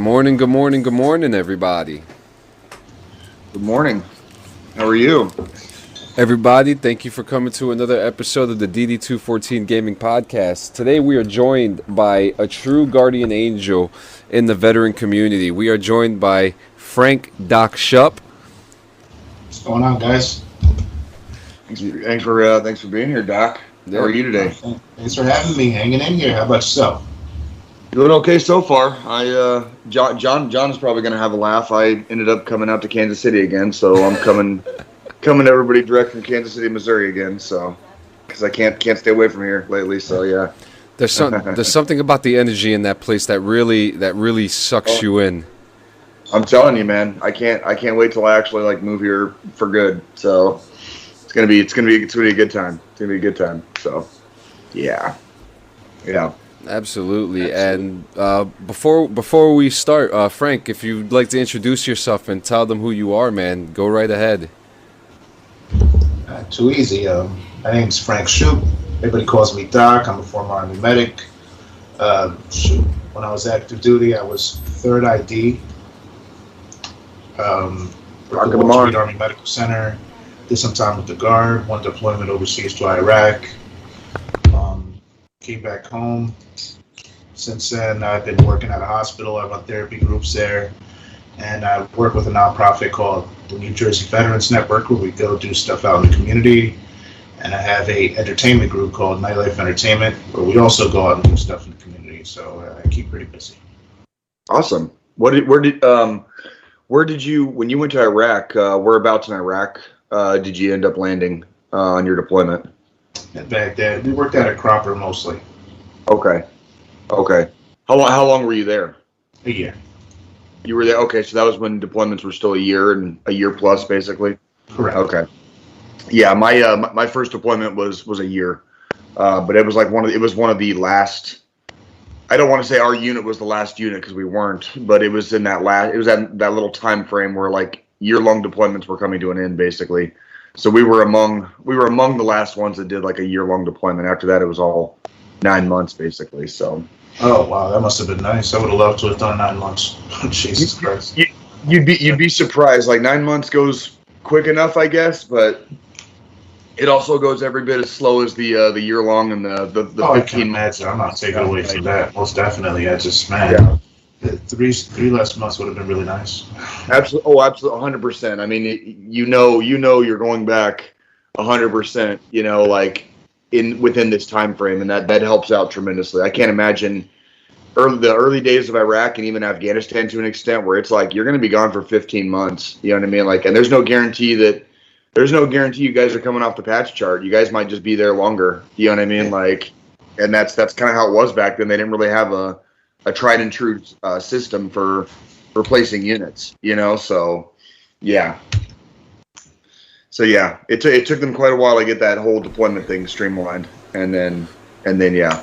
good morning, everybody. Good morning. How are you? Everybody, thank you for coming to another episode of the DD214 Gaming Podcast. Today we are joined by a true guardian angel in the veteran community. We are joined by Frank Doc Schupp. What's going on, guys? Thanks for being here, Doc. Yeah. How are you today? Thanks for having me. Hanging in here. How about yourself? Doing okay so far. John's probably gonna have a laugh. I ended up coming out to Kansas City again, so I'm coming to everybody direct from Kansas City, Missouri again. So, because I can't stay away from here lately. So yeah. There's something about the energy in that place that really sucks you in. I'm telling you, man. I can't wait till I actually move here for good. So it's gonna be a good time. It's gonna be a good time. So yeah. Absolutely. And before we start, Frank, if you'd like to introduce yourself and tell them who you are, man, go right ahead. Too easy. My name's Frank Schupp. Everybody calls me Doc. I'm a former Army medic. When I was active duty, I was 3rd ID. Worked at the Wall Street Army Medical Center. Did some time with the Guard. One deployment overseas to Iraq. Came back home. Since then, I've been working at a hospital. I run therapy groups there. And I work with a nonprofit called the New Jersey Veterans Network, where we go do stuff out in the community. And I have a entertainment group called Nightlife Entertainment, where we also go out and do stuff in the community. So I keep pretty busy. Awesome. Where did you, when you went to Iraq, whereabouts in Iraq did you end up landing on your deployment? Back there, we worked out at Cropper mostly. Okay. How long were you there? A year. You were there. Okay, so that was when deployments were still a year plus, basically. Correct. Okay. Yeah, my first deployment was a year, but it was one of the last. I don't want to say our unit was the last unit because we weren't, but it was in that that little time frame where year-long deployments were coming to an end, basically. So we were among the last ones that did a year-long deployment. After that, it was all 9 months, basically. So. Oh wow, that must have been nice. I would have loved to have done 9 months. Jesus Christ. You'd be surprised. 9 months goes quick enough, I guess, but it also goes every bit as slow as the year-long and the 15 I can imagine. I'm not taking away from that. Most definitely. I just three less months would have been really nice. Absolutely. Oh, absolutely. 100%. I mean, you know, you're going back 100%, within this time frame, and that helps out tremendously. I can't imagine the early days of Iraq and even Afghanistan to an extent where it's you're going to be gone for 15 months. You know what I mean? And there's no guarantee you guys are coming off the patch chart. You guys might just be there longer. You know what I mean? And that's kind of how it was back then. They didn't really have a tried and true system for replacing units, so yeah. It took them quite a while to get that whole deployment thing streamlined, and then yeah.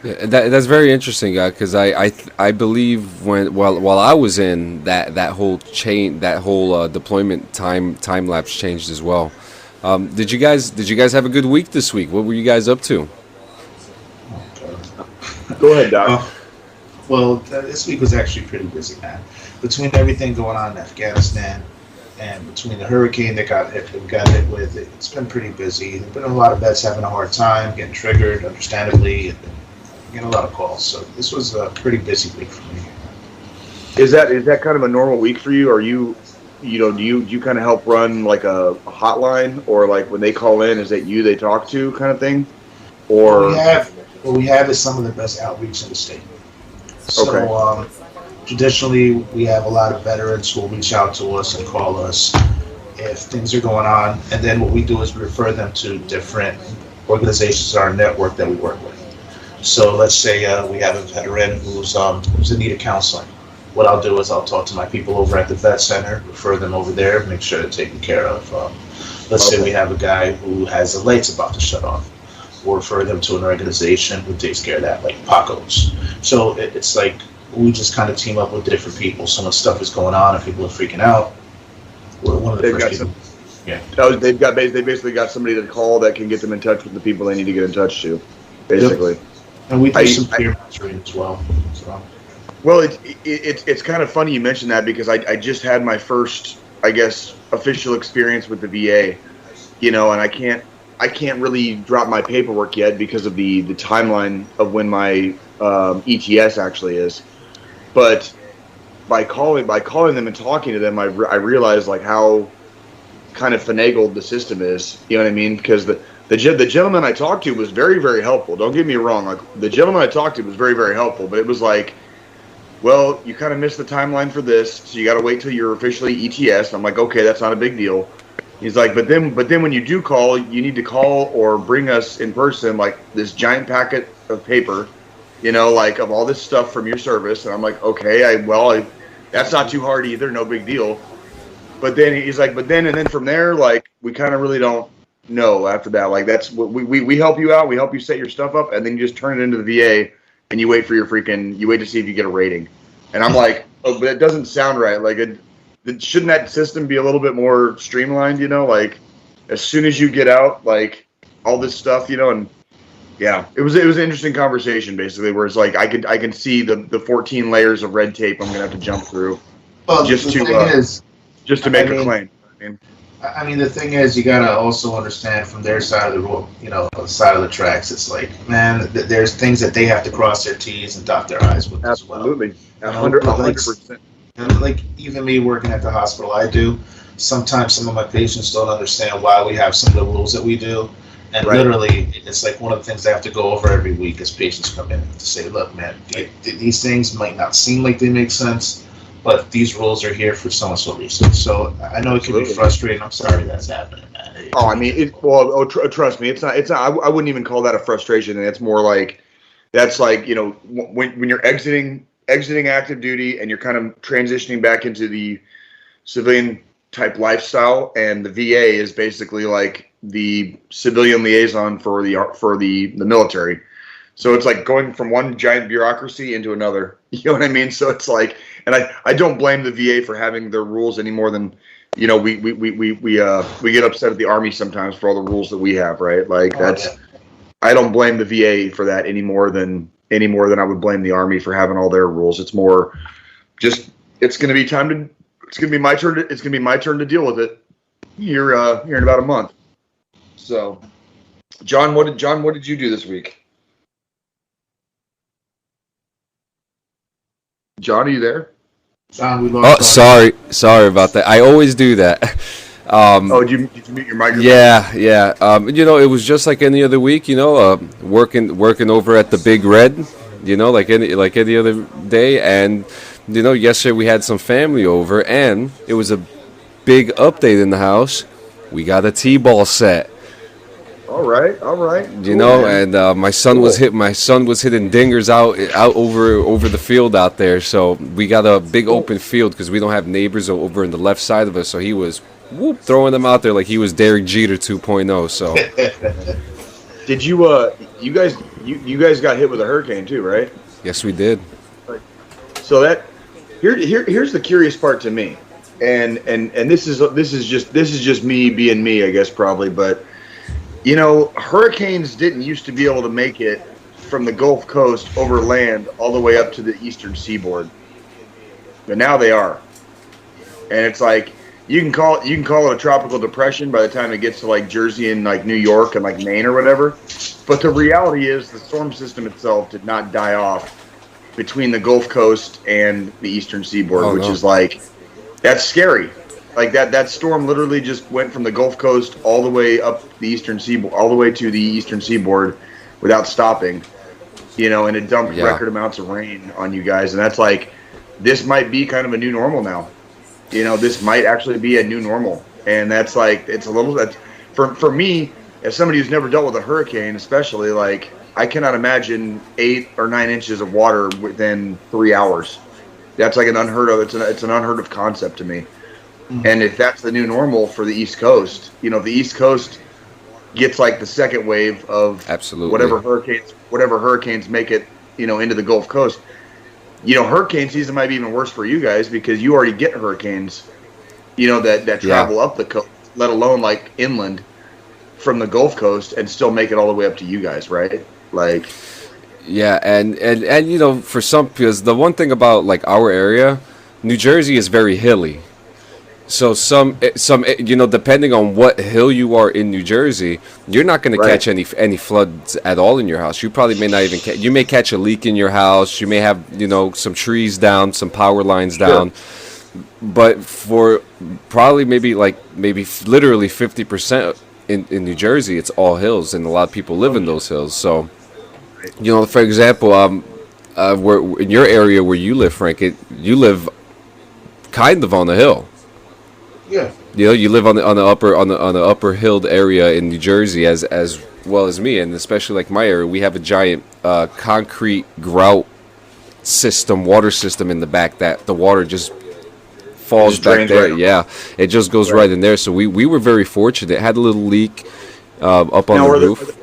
That's very interesting, because I believe while I was in that whole chain, that whole deployment time lapse changed as well. Did you guys have a good week this week? What were you guys up to? Go ahead, Doc. Well, this week was actually pretty busy, man. Between everything going on in Afghanistan and between the hurricane that we got hit with, it's been pretty busy. There's been a lot of vets having a hard time, getting triggered, understandably, and getting a lot of calls. So this was a pretty busy week for me. Is that kind of a normal week for you? Are you do you kind of help run a hotline, or when they call in, is that you they talk to kind of thing? Or what we have is some of the best outreach in the state. So traditionally, we have a lot of veterans who will reach out to us and call us if things are going on. And then what we do is we refer them to different organizations in our network that we work with. So let's say we have a veteran who's in need of counseling. What I'll do is I'll talk to my people over at the vet center, refer them over there, make sure they're taken care of. Let's say we have a guy who has the lights about to shut off. We'll refer them to an organization who takes care of that, like Pacos. So it's we just kind of team up with different people. So when stuff is going on and people are freaking out, we're one of the first people. Yeah. They basically got somebody to call that can get them in touch with the people they need to get in touch to, basically. Yep. And we do some peer mentoring as well. So. Well, it's kind of funny you mentioned that because I just had my first, I guess, official experience with the VA, and I can't really drop my paperwork yet because of the timeline of when my ETS actually is. But by calling them and talking to them, I realized like how kind of finagled the system is. You know what I mean? Because the gentleman I talked to was very, very helpful. Don't get me wrong. Like the gentleman I talked to was very, very helpful, but it was like, well, you kind of missed the timeline for this, so you got to wait till you're officially ETS. And I'm like, okay, that's not a big deal. He's like, but then when you do call, you need to call or bring us in person like this giant packet of paper, like of all this stuff from your service. And I'm like, okay, that's not too hard either, no big deal. But then he's like, and then from there, like we kind of really don't know after that. Like that's what we help you out, we help you set your stuff up, and then you just turn it into the VA. And you wait to see if you get a rating. And I'm like, oh, but it doesn't sound right. Like, shouldn't that system be a little bit more streamlined, like, as soon as you get out, like, all this stuff, and, yeah. It was an interesting conversation, basically, where it's like, I can see the 14 layers of red tape I'm going to have to jump through Well, just the to thing is, make I a mean, claim. the thing is, you gotta also understand from their side of side of the tracks. It's like, man, there's things that they have to cross their T's and dot their I's with as well. Absolutely, 100%. And like even me working at the hospital, I do. Sometimes some of my patients don't understand why we have some of the rules that we do, and Right. literally, it's like one of the things I have to go over every week as patients come in to say, look, man, these things might not seem like they make sense, but these rules are here for so and so reason. So I know it can be Absolutely. frustrating. I'm sorry that's happening, man. Oh, I mean, trust me, it's not. I wouldn't even call that a frustration. And it's more like that's like when you're exiting active duty and you're kind of transitioning back into the civilian type lifestyle, and the VA is basically like the civilian liaison for the military. So it's like going from one giant bureaucracy into another. You know what I mean? So it's like, and I don't blame the VA for having their rules any more than we get upset at the Army sometimes for all the rules that we have, right? Like I don't blame the VA for that any more than I would blame the Army for having all their rules. It's more just it's going to be my turn to deal with it here in about a month. So, John, what did you do this week? John, are you there? John, we lost. Sorry about that. I always do that. Did you mute your microphone? Yeah. It was just like any other week. Working over at the Big Red. Like any other day. And yesterday we had some family over, and it was a big update in the house. We got a T-ball set. All right. Cool, and my son was hitting dingers out over the field out there. So we got a big open field because we don't have neighbors over in the left side of us. So he was throwing them out there like he was Derek Jeter 2.0. So did you guys got hit with a hurricane too, right? Yes, we did. So here's the curious part to me, and this is just me being me, I guess probably, but. Hurricanes didn't used to be able to make it from the Gulf Coast over land all the way up to the eastern seaboard, but now they are, and it's like you can call it a tropical depression by the time it gets to like Jersey and like New York and like Maine or whatever. But the reality is the storm system itself did not die off between the Gulf Coast and the eastern seaboard, which is like that's scary. Like that storm literally just went from the Gulf Coast all the way up the eastern seaboard, all the way to the eastern seaboard, without stopping. And it dumped record amounts of rain on you guys, and that's like, this might be kind of a new normal now. This might actually be a new normal, and that's like it's a little. That's for me as somebody who's never dealt with a hurricane, especially like I cannot imagine 8 or 9 inches of water within 3 hours. That's like an unheard of. It's an unheard of concept to me. And if that's the new normal for the East Coast, if the East Coast gets like the second wave of absolutely whatever hurricanes make it, into the Gulf Coast, hurricane season might be even worse for you guys because you already get hurricanes, that travel up the coast, let alone like inland from the Gulf Coast and still make it all the way up to you guys, right? Like, Yeah, and you know, for some, because the one thing about like our area, New Jersey is very hilly. So you know, depending on what hill you are in New Jersey, you're not going to Right. catch any floods at all in your house. You probably may not even you may catch a leak in your house. You may have, you know, some trees down, some power lines Sure. down. But for probably maybe literally 50% in New Jersey, it's all hills, and a lot of people live Oh, in those hills. So right. you know, for example, where in your area where you live, Frank, you live kind of on a hill. Yeah. You know, you live on the upper hilled area in New Jersey, as well as me, and especially like my area, we have a giant concrete grout system, water system in the back that the water just It falls just back drains right there. off. Yeah, it just goes Right. right in there. So we were very fortunate. It had a little leak up on Now, the are roof.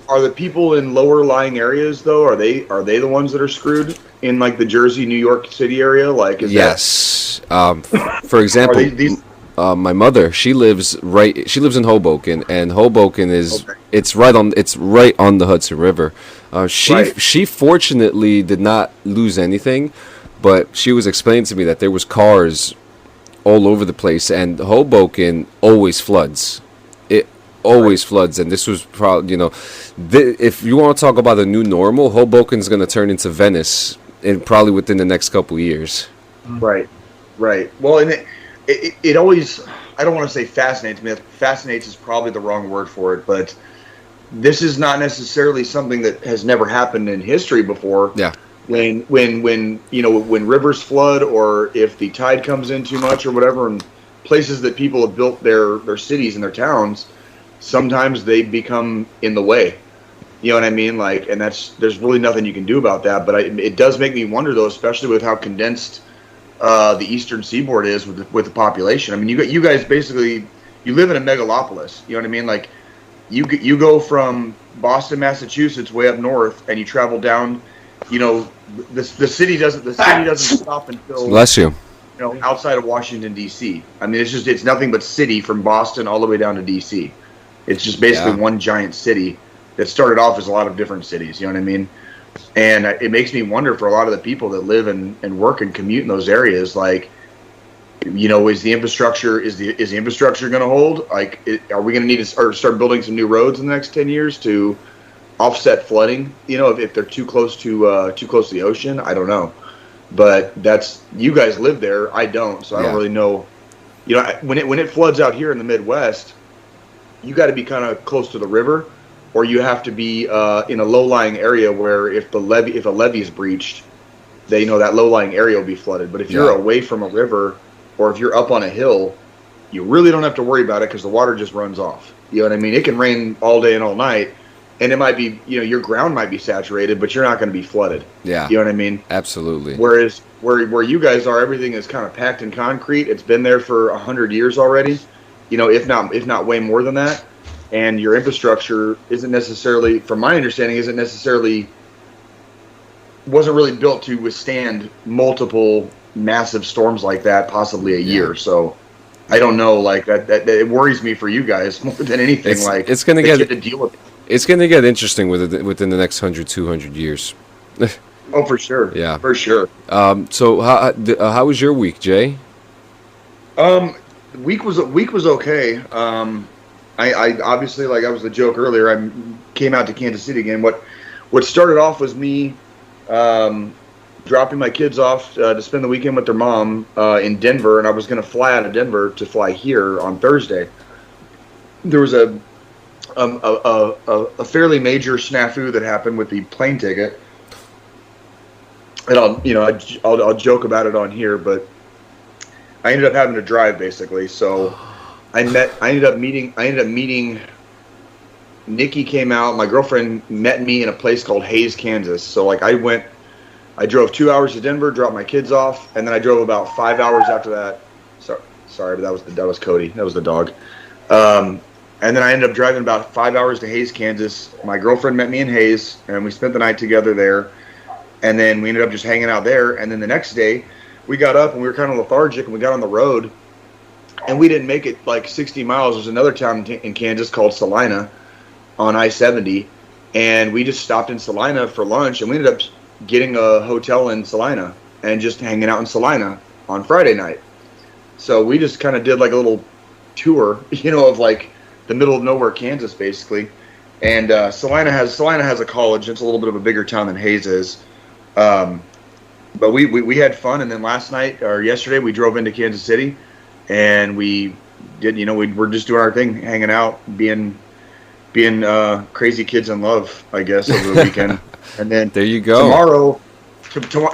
are the people in lower lying areas though? Are they the ones that are screwed in like the Jersey, New York City area? Like, is that Yes. For are example, these? my mother, she lives in Hoboken, and Hoboken is Okay. it's right on the Hudson River. Right. She fortunately did not lose anything, but she was explaining to me that there was cars all over the place, and Hoboken always floods. It Right. always floods, and this was probably, you know, if you want to talk about a new normal, Hoboken's going to turn into Venice in probably within the next couple years. Right. Right. Well, and it always, I don't want to say fascinates me. Fascinates is probably the wrong word for it, but this is not necessarily something that has never happened in history before. Yeah. When you know, when rivers flood, or if the tide comes in too much or whatever, and places that people have built their cities and their towns, sometimes they become in the way. You know what I mean? Like, and there's really nothing you can do about that. But it does make me wonder, though, especially with how condensed the eastern seaboard is with the population. I mean, you guys basically, you live in a megalopolis. You know what I mean? Like, you go from Boston, Massachusetts, way up north, and you travel down. You know, the city doesn't stop until, Bless you. outside of Washington D.C. I mean, it's nothing but city from Boston all the way down to D.C. It's just basically Yeah. one giant city that started off as a lot of different cities. You know what I mean? And it makes me wonder, for a lot of the people that live and work and commute in those areas, like, is the infrastructure going to hold? Like, are we going to need to start building some new roads in the next 10 years to offset flooding? If they're too close to the ocean, I don't know. But you guys live there. I don't, so I don't Yeah. really know. When it floods out here in the Midwest, you got to be kind of close to the river, or you have to be in a low-lying area where if a levee is breached, that low-lying area will be flooded. But if you're Yeah. away from a river, or if you're up on a hill, you really don't have to worry about it because the water just runs off. You know what I mean? It can rain all day and all night, and it might be, your ground might be saturated, but you're not going to be flooded. Yeah. You know what I mean? Absolutely. Whereas where you guys are, everything is kind of packed in concrete. It's been there for 100 years already. If not way more than that. And your infrastructure isn't necessarily, from my understanding, wasn't really built to withstand multiple massive storms like that, possibly a year. So I don't know, like that it worries me for you guys more than anything. It's going to that you get have to deal with it. it's going to get interesting within the next 200 years. Oh, for sure. Yeah. For sure. So how was your week, Jay? Week was okay. I obviously, like I was the joke earlier, I came out to Kansas City again. What started off was me dropping my kids off to spend the weekend with their mom in Denver, and I was going to fly out of Denver to fly here on Thursday. There was a fairly major snafu that happened with the plane ticket, and I'll joke about it on here, but I ended up having to drive basically. So I ended up meeting. Nikki came out. My girlfriend met me in a place called Hays, Kansas. So like I drove 2 hours to Denver, dropped my kids off, and then I drove about 5 hours after that. Sorry, but that was Cody. That was the dog. And then I ended up driving about 5 hours to Hays, Kansas. My girlfriend met me in Hays, and we spent the night together there. And then we ended up just hanging out there. And then the next day, we got up and we were kind of lethargic, and we got on the road. And we didn't make it like 60 miles. There's another town in Kansas called Salina on I-70. and we just stopped in Salina for lunch, and we ended up getting a hotel in Salina and just hanging out in Salina on Friday night. So we just kind of did like a little tour, of like the middle of nowhere, Kansas, basically. And Salina has a college. It's a little bit of a bigger town than Hayes is. But we had fun, and then yesterday we drove into Kansas City, and we did, we're just doing our thing, hanging out, being crazy kids in love, I guess, over the weekend. And then there you go.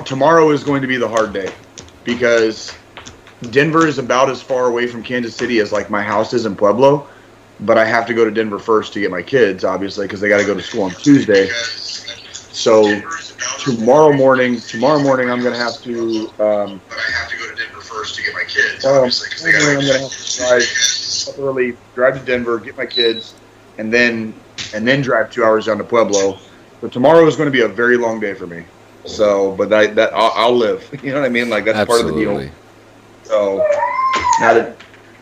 Tomorrow is going to be the hard day, because Denver is about as far away from Kansas City as like my house is in Pueblo, but I have to go to Denver first to get my kids, obviously, because they got to go to school on Tuesday. So tomorrow morning, I'm gonna have to. But I have to go to Denver first to get my kids. Obviously, because I'm gonna have to drive up early, drive to Denver, get my kids, and then drive 2 hours down to Pueblo. But tomorrow is going to be a very long day for me. So, but I'll live. You know what I mean? Like, that's Absolutely. Part of the deal. So,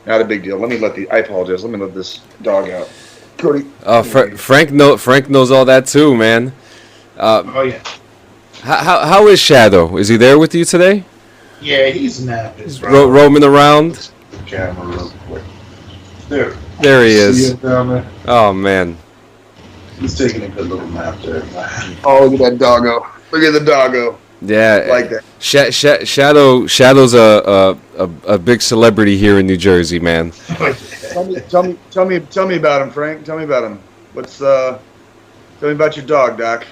not a big deal. I apologize. Let me let this dog out. Cody. Frank knows all that too, man. Oh yeah. How is Shadow? Is he there with you today? Yeah, he's napping. Roaming around. Camera real quick. There he is. See him down there? Oh man. He's taking a good little nap there. Oh, look at that doggo. Look at the doggo. Yeah, like that. Shadow's a big celebrity here in New Jersey, man. Tell me about him, Frank. Tell me about him. Tell me about your dog, Doc.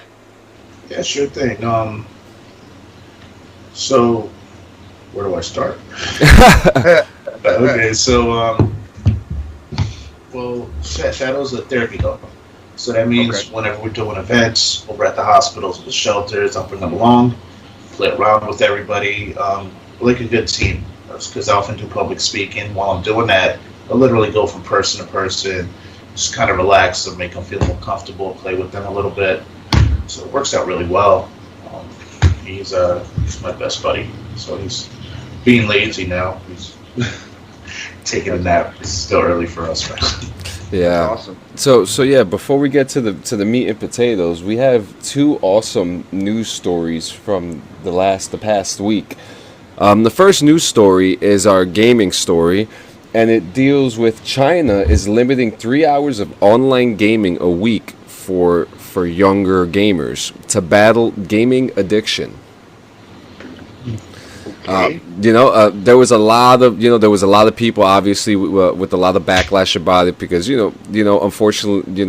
Yeah, sure thing. So where do I start? Okay, so well, Shadow's a therapy dog. So that means whenever we're doing events over at the hospitals, the shelters, I'll bring them along, play around with everybody, like a good team. Because I often do public speaking. While I'm doing that, I literally go from person to person, just kind of relax and make them feel more comfortable, play with them a little bit. So it works out really well. He's my best buddy. So he's being lazy now. He's taking a nap. It's still early for us, right? Yeah. Awesome. So yeah, before we get to the meat and potatoes, we have two awesome news stories from the past week. The first news story is our gaming story, and it deals with China is limiting 3 hours of online gaming a week for younger gamers to battle gaming addiction. Okay. There was a lot of people obviously with a lot of backlash about it because unfortunately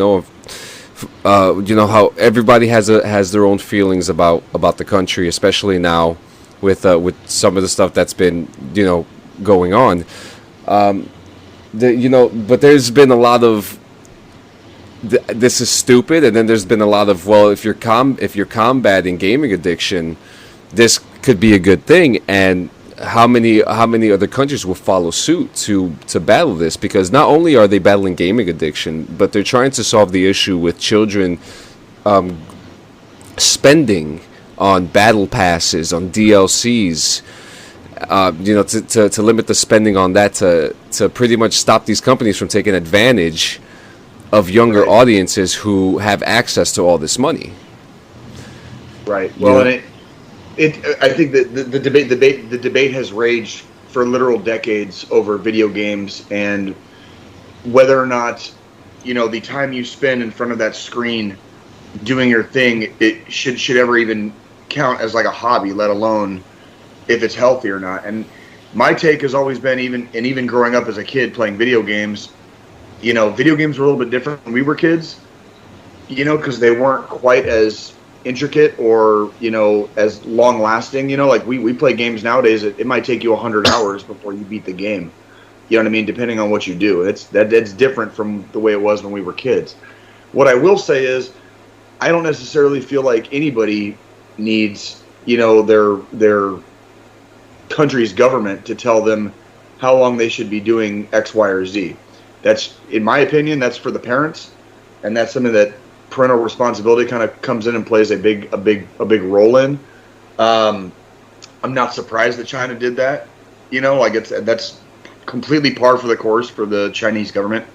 how everybody has their own feelings about the country, especially now with some of the stuff that's been going on. But there's been a lot of this is stupid, and then there's been a lot of, well, if you're combating gaming addiction, this could be a good thing, and how many other countries will follow suit to battle this? Because not only are they battling gaming addiction, but they're trying to solve the issue with children spending on battle passes, on DLCs, to limit the spending on that, to pretty much stop these companies from taking advantage of younger audiences who have access to all this money. Right. Well, and I think that the debate has raged for literal decades over video games and whether or not the time you spend in front of that screen doing your thing, it should ever even count as like a hobby, let alone if it's healthy or not. And my take has always been, even growing up as a kid playing video games, video games were a little bit different when we were kids, because they weren't quite as intricate or as long lasting. Like we play games nowadays, it might take you 100 hours before you beat the game. You know what I mean? Depending on what you do, that's different from the way it was when we were kids. What I will say is, I don't necessarily feel like anybody needs their country's government to tell them how long they should be doing X, Y, or Z. That's, in my opinion, that's for the parents, and that's something that parental responsibility kind of comes in and plays a big role in. I'm not surprised that China did that. That's completely par for the course for the Chinese government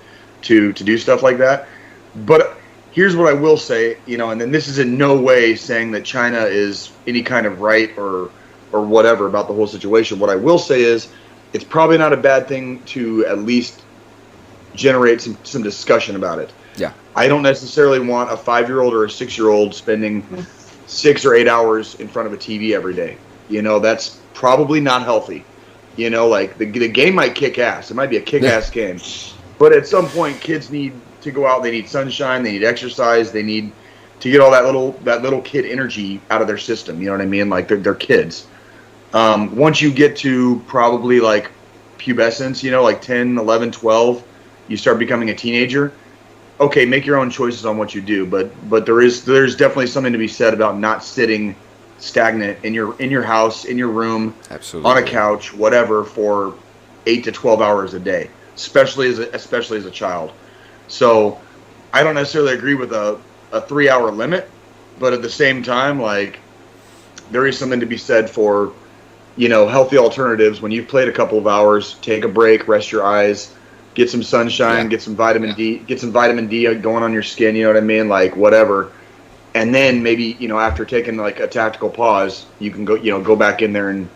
to do stuff like that. But Here's what I will say, and then this is in no way saying that China is any kind of right or whatever about the whole situation. What I will say is it's probably not a bad thing to at least generate some discussion about it. Yeah. I don't necessarily want a 5-year-old or a 6-year-old spending 6 or 8 hours in front of a TV every day. That's probably not healthy. Like the game might kick ass. It might be a kick-ass game. But at some point, kids need to go out. They need sunshine. They need exercise. They need to get all that little kid energy out of their system. You know what I mean? Like they're kids. Once you get to probably like pubescence, like 10, 11, 12, you start becoming a teenager. Okay, make your own choices on what you do, but there's definitely something to be said about not sitting stagnant in your house, in your room, absolutely, on a couch, whatever, for 8 to 12 hours a day, especially as a child. So I don't necessarily agree with a 3-hour limit, but at the same time, like, there is something to be said for healthy alternatives. When you've played a couple of hours, take a break, rest your eyes, get some sunshine, get some vitamin D, going on your skin, you know what I mean? Like, whatever. And then maybe, after taking like a tactical pause, you can go back in there and,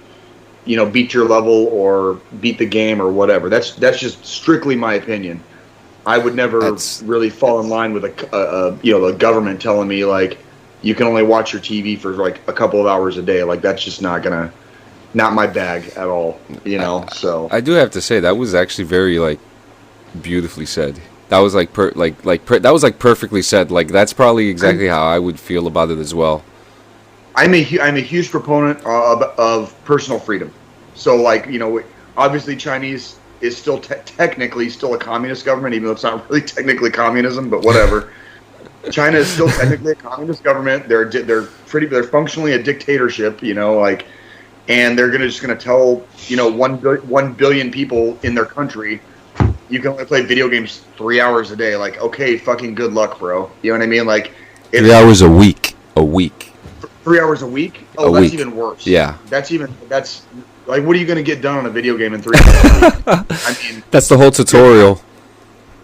beat your level or beat the game or whatever. That's just strictly my opinion. I would never really fall in line with the government telling me like you can only watch your TV for like a couple of hours a day. Like, that's just not my bag at all, So I do have to say that was actually very like beautifully said. That was like that was like perfectly said. Like, that's probably exactly how I would feel about it as well. I'm a huge proponent of personal freedom. So, like, obviously Chinese is still technically still a communist government, even though it's not really technically communism, but whatever. China is still technically a communist government. They're functionally a dictatorship, and they're just gonna tell 1 billion people in their country you can only play video games 3 hours a day. Like, okay, fucking good luck, bro. You know what I mean? Like, 3 hours a week. 3 hours a week? Oh, that's even worse. Yeah. That's like, what are you going to get done on a video game in 3 hours a week? I mean, that's the whole tutorial.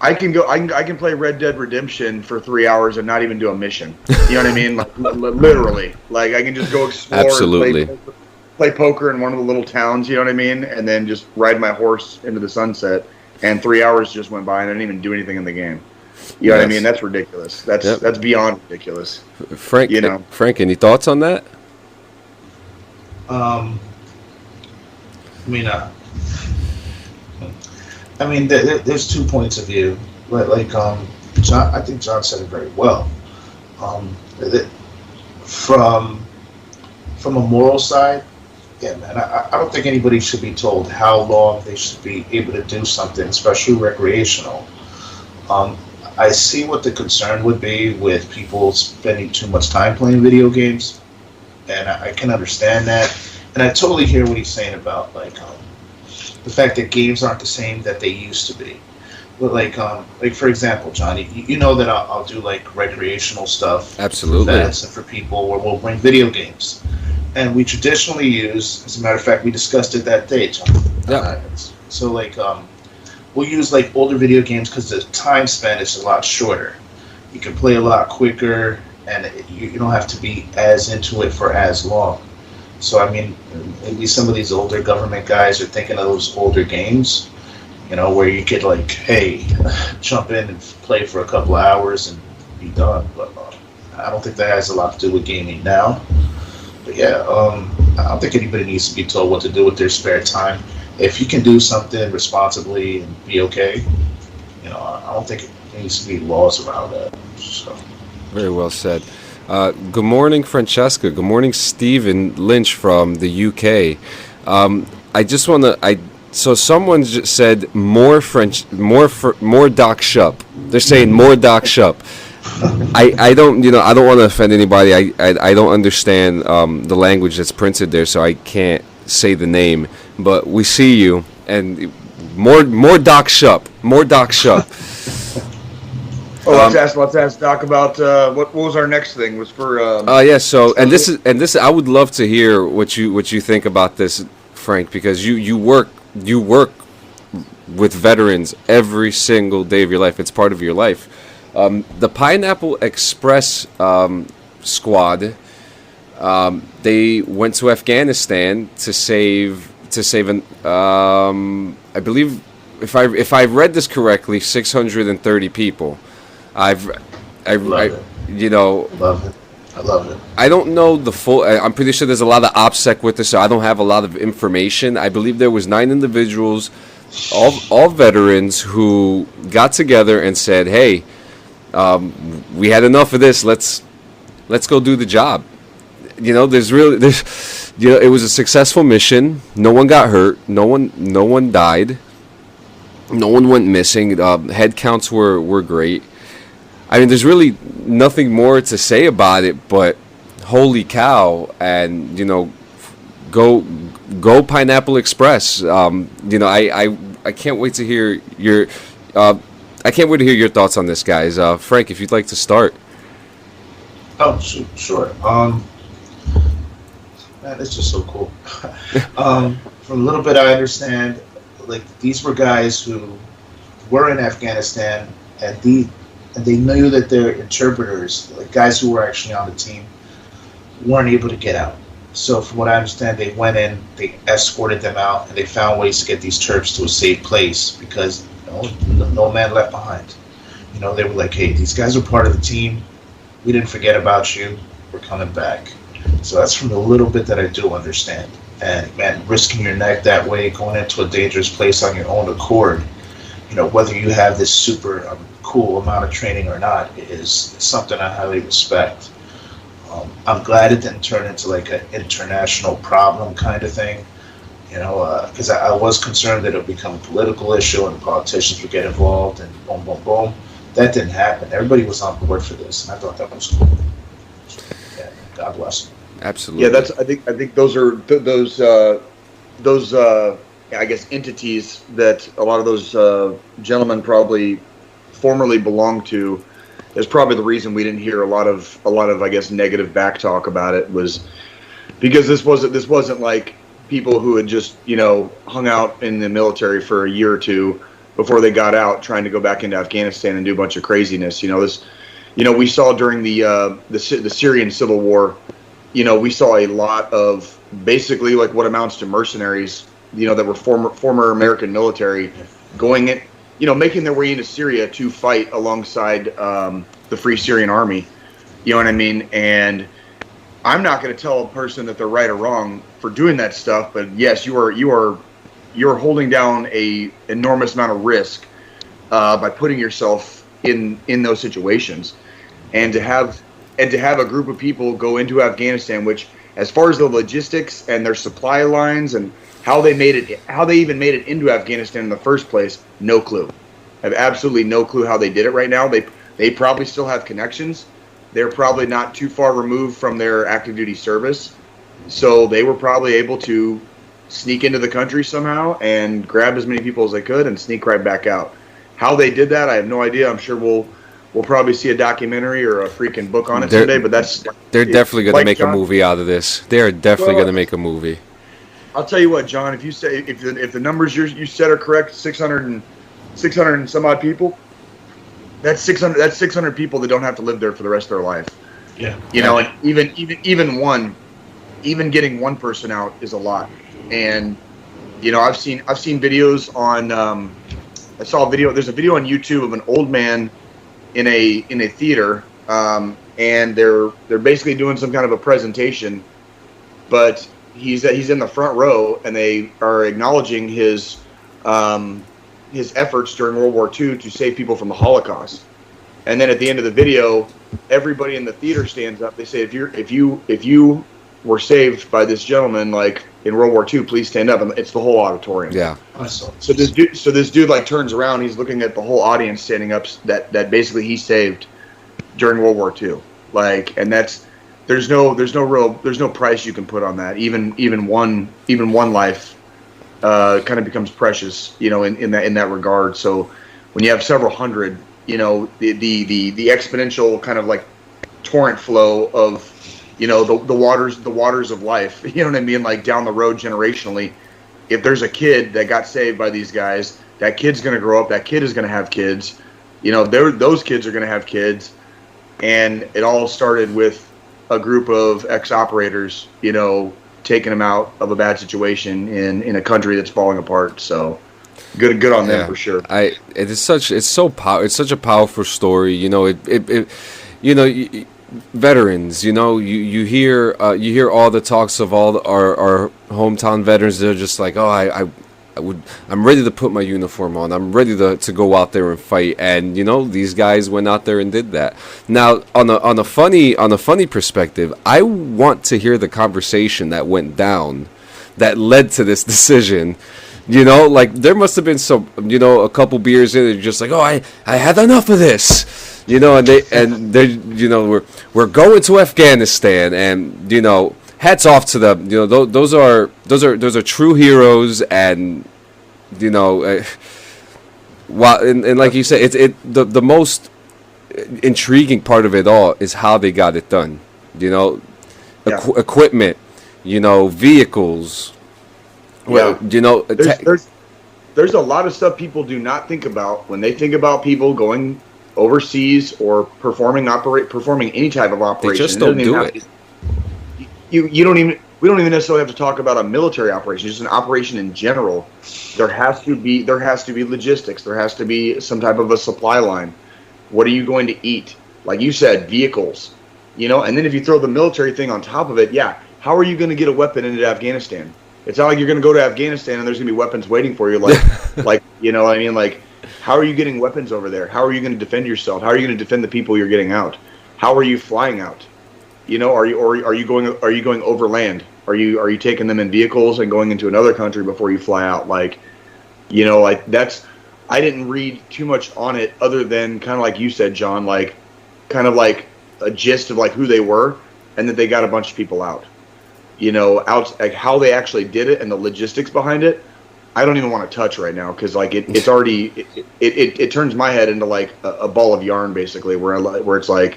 I can play Red Dead Redemption for 3 hours and not even do a mission. You know what I mean? Like, literally. Like, I can just go explore. Absolutely. And play poker in one of the little towns. You know what I mean? And then just ride my horse into the sunset. And 3 hours just went by and I didn't even do anything in the game. You know what I mean? That's ridiculous. That's beyond ridiculous. Frank, Frank, any thoughts on that? There's 2 points of view. John, I think John said it very well. From a moral side, yeah, man, I don't think anybody should be told how long they should be able to do something, especially recreational. I see what the concern would be with people spending too much time playing video games, and I can understand that. And I totally hear what he's saying about the fact that games aren't the same that they used to be. But for example, Johnny, you know that I'll do like recreational stuff, absolutely, for events and for people where we'll bring video games. And we traditionally use, as a matter of fact, we discussed it that day, John. Yeah. So we'll use like older video games because the time span is a lot shorter. You can play a lot quicker, and you don't have to be as into it for as long. So I mean, maybe some of these older government guys are thinking of those older games, where you could like, hey, jump in and play for a couple of hours and be done. But I don't think that has a lot to do with gaming now. But yeah, I don't think anybody needs to be told what to do with their spare time. If you can do something responsibly and be okay, I don't think there needs to be laws around that. So. Very well said. Good morning, Francesca. Good morning, Stephen Lynch from the UK. I just want to. So someone just said more Doc Schupp. They're saying more Doc Schupp. I don't want to offend anybody. I don't understand the language that's printed there, so I can't say the name. But we see you, and more Doc Schupp. More Doc Schupp. Let's ask Doc about what was our next thing was for. So this I would love to hear what you think about this, Frank, because you work with veterans every single day of your life. It's part of your life. The Pineapple Express squad, they went to Afghanistan to save an I believe, if I've read this correctly, 630 people. Love it. You know, Love it. I love it. I don't know the full. I'm pretty sure there's a lot of OPSEC with this, so I don't have a lot of information. I believe there was 9 individuals, all veterans, who got together and said, "Hey, we had enough of this. Let's go do the job." You know, it was a successful mission. No one got hurt. No one died. No one went missing. Head counts were great. I mean, there's really nothing more to say about it, but holy cow! And go Pineapple Express. I can't wait to hear your thoughts on this, guys. Frank, if you'd like to start. Oh, sure. Man, it's just so cool. From a little bit I understand, like, these were guys who were in Afghanistan, and they knew that their interpreters, like guys who were actually on the team, weren't able to get out. So from what I understand, they went in, they escorted them out, and they found ways to get these Terps to a safe place because no man left behind. They were like, hey, these guys are part of the team. We didn't forget about you. We're coming back. So that's from the little bit that I do understand. And man, risking your neck that way, going into a dangerous place on your own accord, whether you have this super cool amount of training or not, is something I highly respect. I'm glad it didn't turn into like an international problem kind of thing, because I was concerned that it would become a political issue and politicians would get involved and boom, boom, boom. That didn't happen. Everybody was on board for this, and I thought that was cool. So, yeah, God bless them. Absolutely. Yeah, I think those are those I guess entities that a lot of those gentlemen probably formerly belonged to is probably the reason we didn't hear a lot of I guess negative back talk about it, was because this wasn't like people who had just hung out in the military for a year or two before they got out trying to go back into Afghanistan and do a bunch of craziness. We saw during the Syrian civil war, we saw a lot of basically like what amounts to mercenaries, that were former American military going in, making their way into Syria to fight alongside the Free Syrian Army. You know what I mean? And I'm not going to tell a person that they're right or wrong for doing that stuff, but yes, you're holding down a enormous amount of risk by putting yourself in those situations, and to have a group of people go into Afghanistan, which, as far as the logistics and their supply lines and how they even made it into Afghanistan in the first place, no clue. I have absolutely no clue how they did it right now. They probably still have connections. They're probably not too far removed from their active duty service, so they were probably able to sneak into the country somehow and grab as many people as they could and sneak right back out. How they did that, I have no idea. I'm sure we'll probably see a documentary or a freaking book on it someday. But they're definitely going to make a movie out of this. They are definitely going to make a movie. I'll tell you what, John. If you say if the numbers you said are correct, 600 and some odd people, that's 600. That's 600 people that don't have to live there for the rest of their life. Yeah. And even getting one person out is a lot. And I've seen videos on. I saw a video. There's a video on YouTube of an old man in a theater, and they're basically doing some kind of a presentation, but he's in the front row, and they are acknowledging his efforts during World War II to save people from the Holocaust. And then at the end of the video, everybody in the theater stands up. They say, if you were saved by this gentleman, like in World War II, please stand up. And it's the whole auditorium. Yeah. So this dude like turns around. He's looking at the whole audience standing up that basically he saved during World War II. Like, and there's no price you can put on that. Even one life kind of becomes precious, in that regard. So when you have several hundred, the exponential kind of like torrent flow of the waters of life, you know what I mean, like down the road generationally. If there's a kid that got saved by these guys, that kid's going to grow up, that kid is going to have kids, those kids are going to have kids, and it all started with a group of ex-operators, taking them out of a bad situation in a country that's falling apart. So good on them for sure. It's such a powerful story. Veterans. You hear all the talks of all our hometown veterans. They're just like, oh, I'm ready to put my uniform on. I'm ready to go out there and fight. And these guys went out there and did that. Now, on a funny perspective, I want to hear the conversation that went down that led to this decision. Like there must have been some, a couple beers in, and just like, oh, I had enough of this. And they we're going to Afghanistan, and hats off to them. Those are true heroes, and while and like you said, the most intriguing part of it all is how they got it done. Equipment, vehicles. Well, there's a lot of stuff people do not think about when they think about people going overseas or performing any type of operation. They just don't do it. We don't even necessarily have to talk about a military operation, just an operation in general. There has to be logistics. There has to be some type of a supply line. What are you going to eat? Like you said, vehicles. And then if you throw the military thing on top of it, how are you going to get a weapon into Afghanistan? It's not like you're going to go to Afghanistan and there's going to be weapons waiting for you. Like how are you getting weapons over there? How are you going to defend yourself? How are you going to defend the people you're getting out? How are you flying out? Are you going overland? Are you taking them in vehicles and going into another country before you fly out? That's, I didn't read too much on it other than kind of like you said, John, kind of like a gist of like who they were and that they got a bunch of people out. Like how they actually did it and the logistics behind it, I don't even want to touch right now because like it's already it turns my head into like a ball of yarn basically where it's like,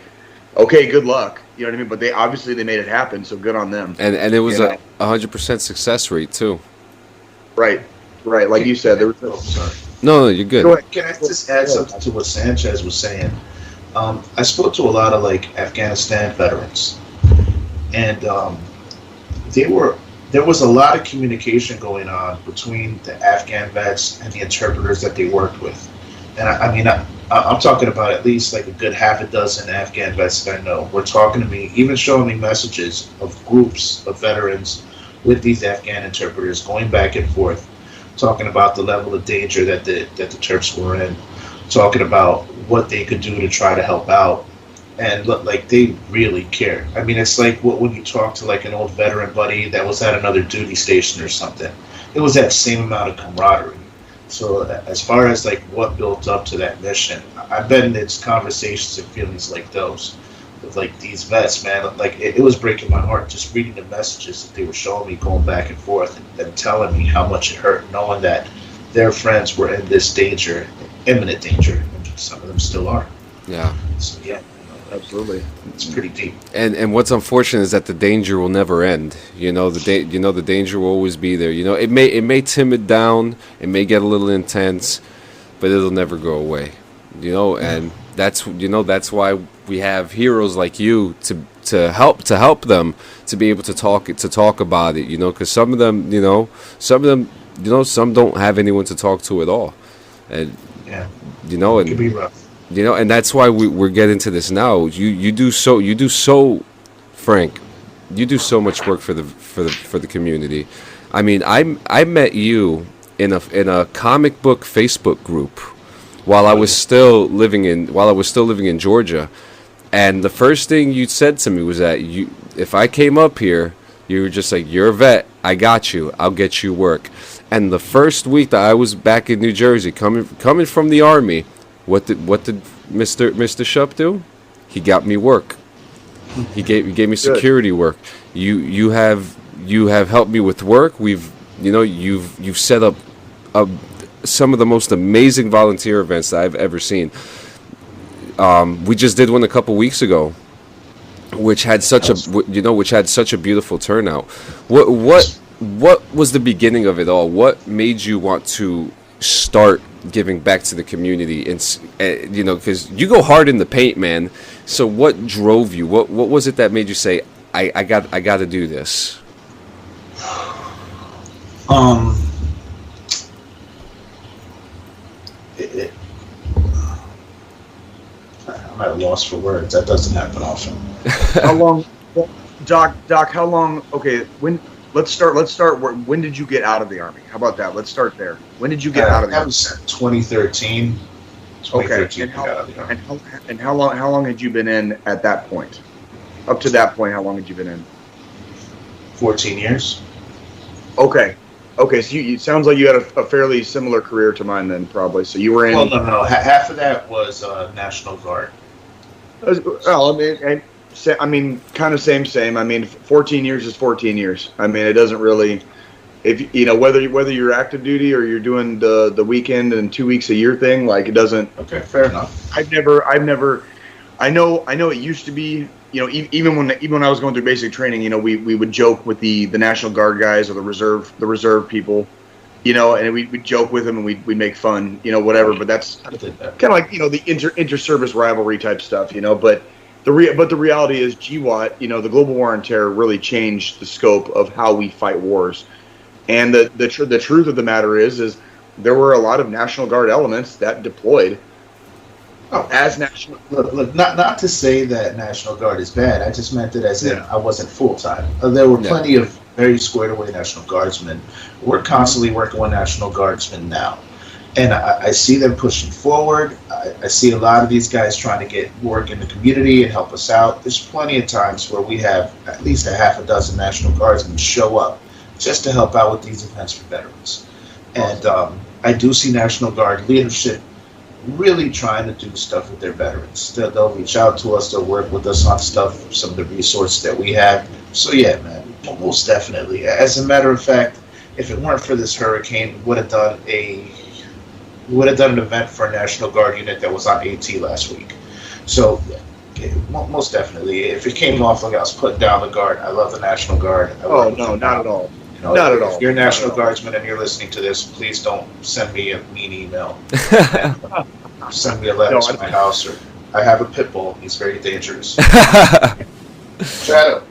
okay, good luck, you know what I mean? But they made it happen, so good on them. And it was a 100% success rate too. Right. Like you said, there was. Sorry. No, you're good. Can I just add something to what Sanchez was saying? I spoke to a lot of like Afghanistan veterans, and there was a lot of communication going on between the Afghan vets and the interpreters that they worked with. And I'm talking about at least like a good half a dozen Afghan vets that I know were talking to me, even showing me messages of groups of veterans with these Afghan interpreters going back and forth, talking about the level of danger that the Terps were in, talking about what they could do to try to help out. And look, like they really care. It's like when you talk to like an old veteran buddy that was at another duty station or something. It was that same amount of camaraderie. So as far as like what built up to that mission, I bet it's conversations and feelings like those with like these vets, man. Like it was breaking my heart just reading the messages that they were showing me going back and forth and them telling me how much it hurt, knowing that their friends were in this danger, imminent danger, and some of them still are. Yeah. So yeah. Absolutely, it's pretty deep. And what's unfortunate is that the danger will never end. The danger will always be there. It may timid down, it may get a little intense, but it'll never go away. And that's why we have heroes like you to help them to be able to talk about it. Because some of them, some don't have anyone to talk to at all, and it can be rough. And that's why we're getting to this now. You do so, Frank. You do so much work for the community. I met you in a comic book Facebook group while I was still living in Georgia, and the first thing you said to me was that if I came up here, you were just like, you're a vet, I got you, I'll get you work. And the first week that I was back in New Jersey, coming from the Army. What did Mr. Schupp do? He got me work. He gave me security work. You have helped me with work. You've set up some of the most amazing volunteer events that I've ever seen. We just did one a couple weeks ago, which had such a beautiful turnout. What was the beginning of it all? What made you want to start giving back to the community, and you know, because you go hard in the paint, man. So what drove you? What was it that made you say, I got to do this? I'm at a loss for words. That doesn't happen often. How long, Doc? How long? Okay, let's start. When did you get out of the Army? How about that? Let's start there. When did you get out of the Army? That was 2013. Okay, and how long had you been in at that point? Up to that point, how long had you been in? 14 years. Okay, so it sounds like you had a fairly similar career to mine then, probably. So you were in. Well, no. Half of that was National Guard. Well, I mean, kind of same. I mean, 14 years is 14 years. I mean, it doesn't really, if you know whether you're active duty or you're doing the weekend and 2 weeks a year thing, like it doesn't. Okay, fair enough. I've never. I know it used to be. You know, even when I was going through basic training, you know, we would joke with the National Guard guys or the reserve people, you know, and we'd joke with them and we'd make fun, you know, whatever. But that's kind of like, you know, the inter-service rivalry type stuff, you know. But the reality is, GWAT, you know, the Global War on Terror really changed the scope of how we fight wars. And the truth of the matter is there were a lot of National Guard elements that deployed. As national, look, not to say that National Guard is bad. I just meant it as in I wasn't full time. There were plenty of very squared away National Guardsmen. We're constantly working with National Guardsmen now, and I see them pushing forward. I see a lot of these guys trying to get work in the community and help us out. There's plenty of times where we have at least a half a dozen National Guardsmen show up just to help out with these events for veterans, and I do see National Guard leadership really trying to do stuff with their veterans. They'll reach out to us, they'll work with us on stuff, some of the resources that we have. So yeah, man, most definitely. As a matter of fact, if it weren't for this hurricane, we would have done an event for a National Guard unit that was on AT last week. So yeah, most definitely. If it came off like I was putting down the Guard, I love the National Guard. No, not at all. Not at all. If you're a National Guardsman and you're listening to this, please don't send me a mean email. Send me a letter to my house. Or I have a pit bull. He's very dangerous. Shadow.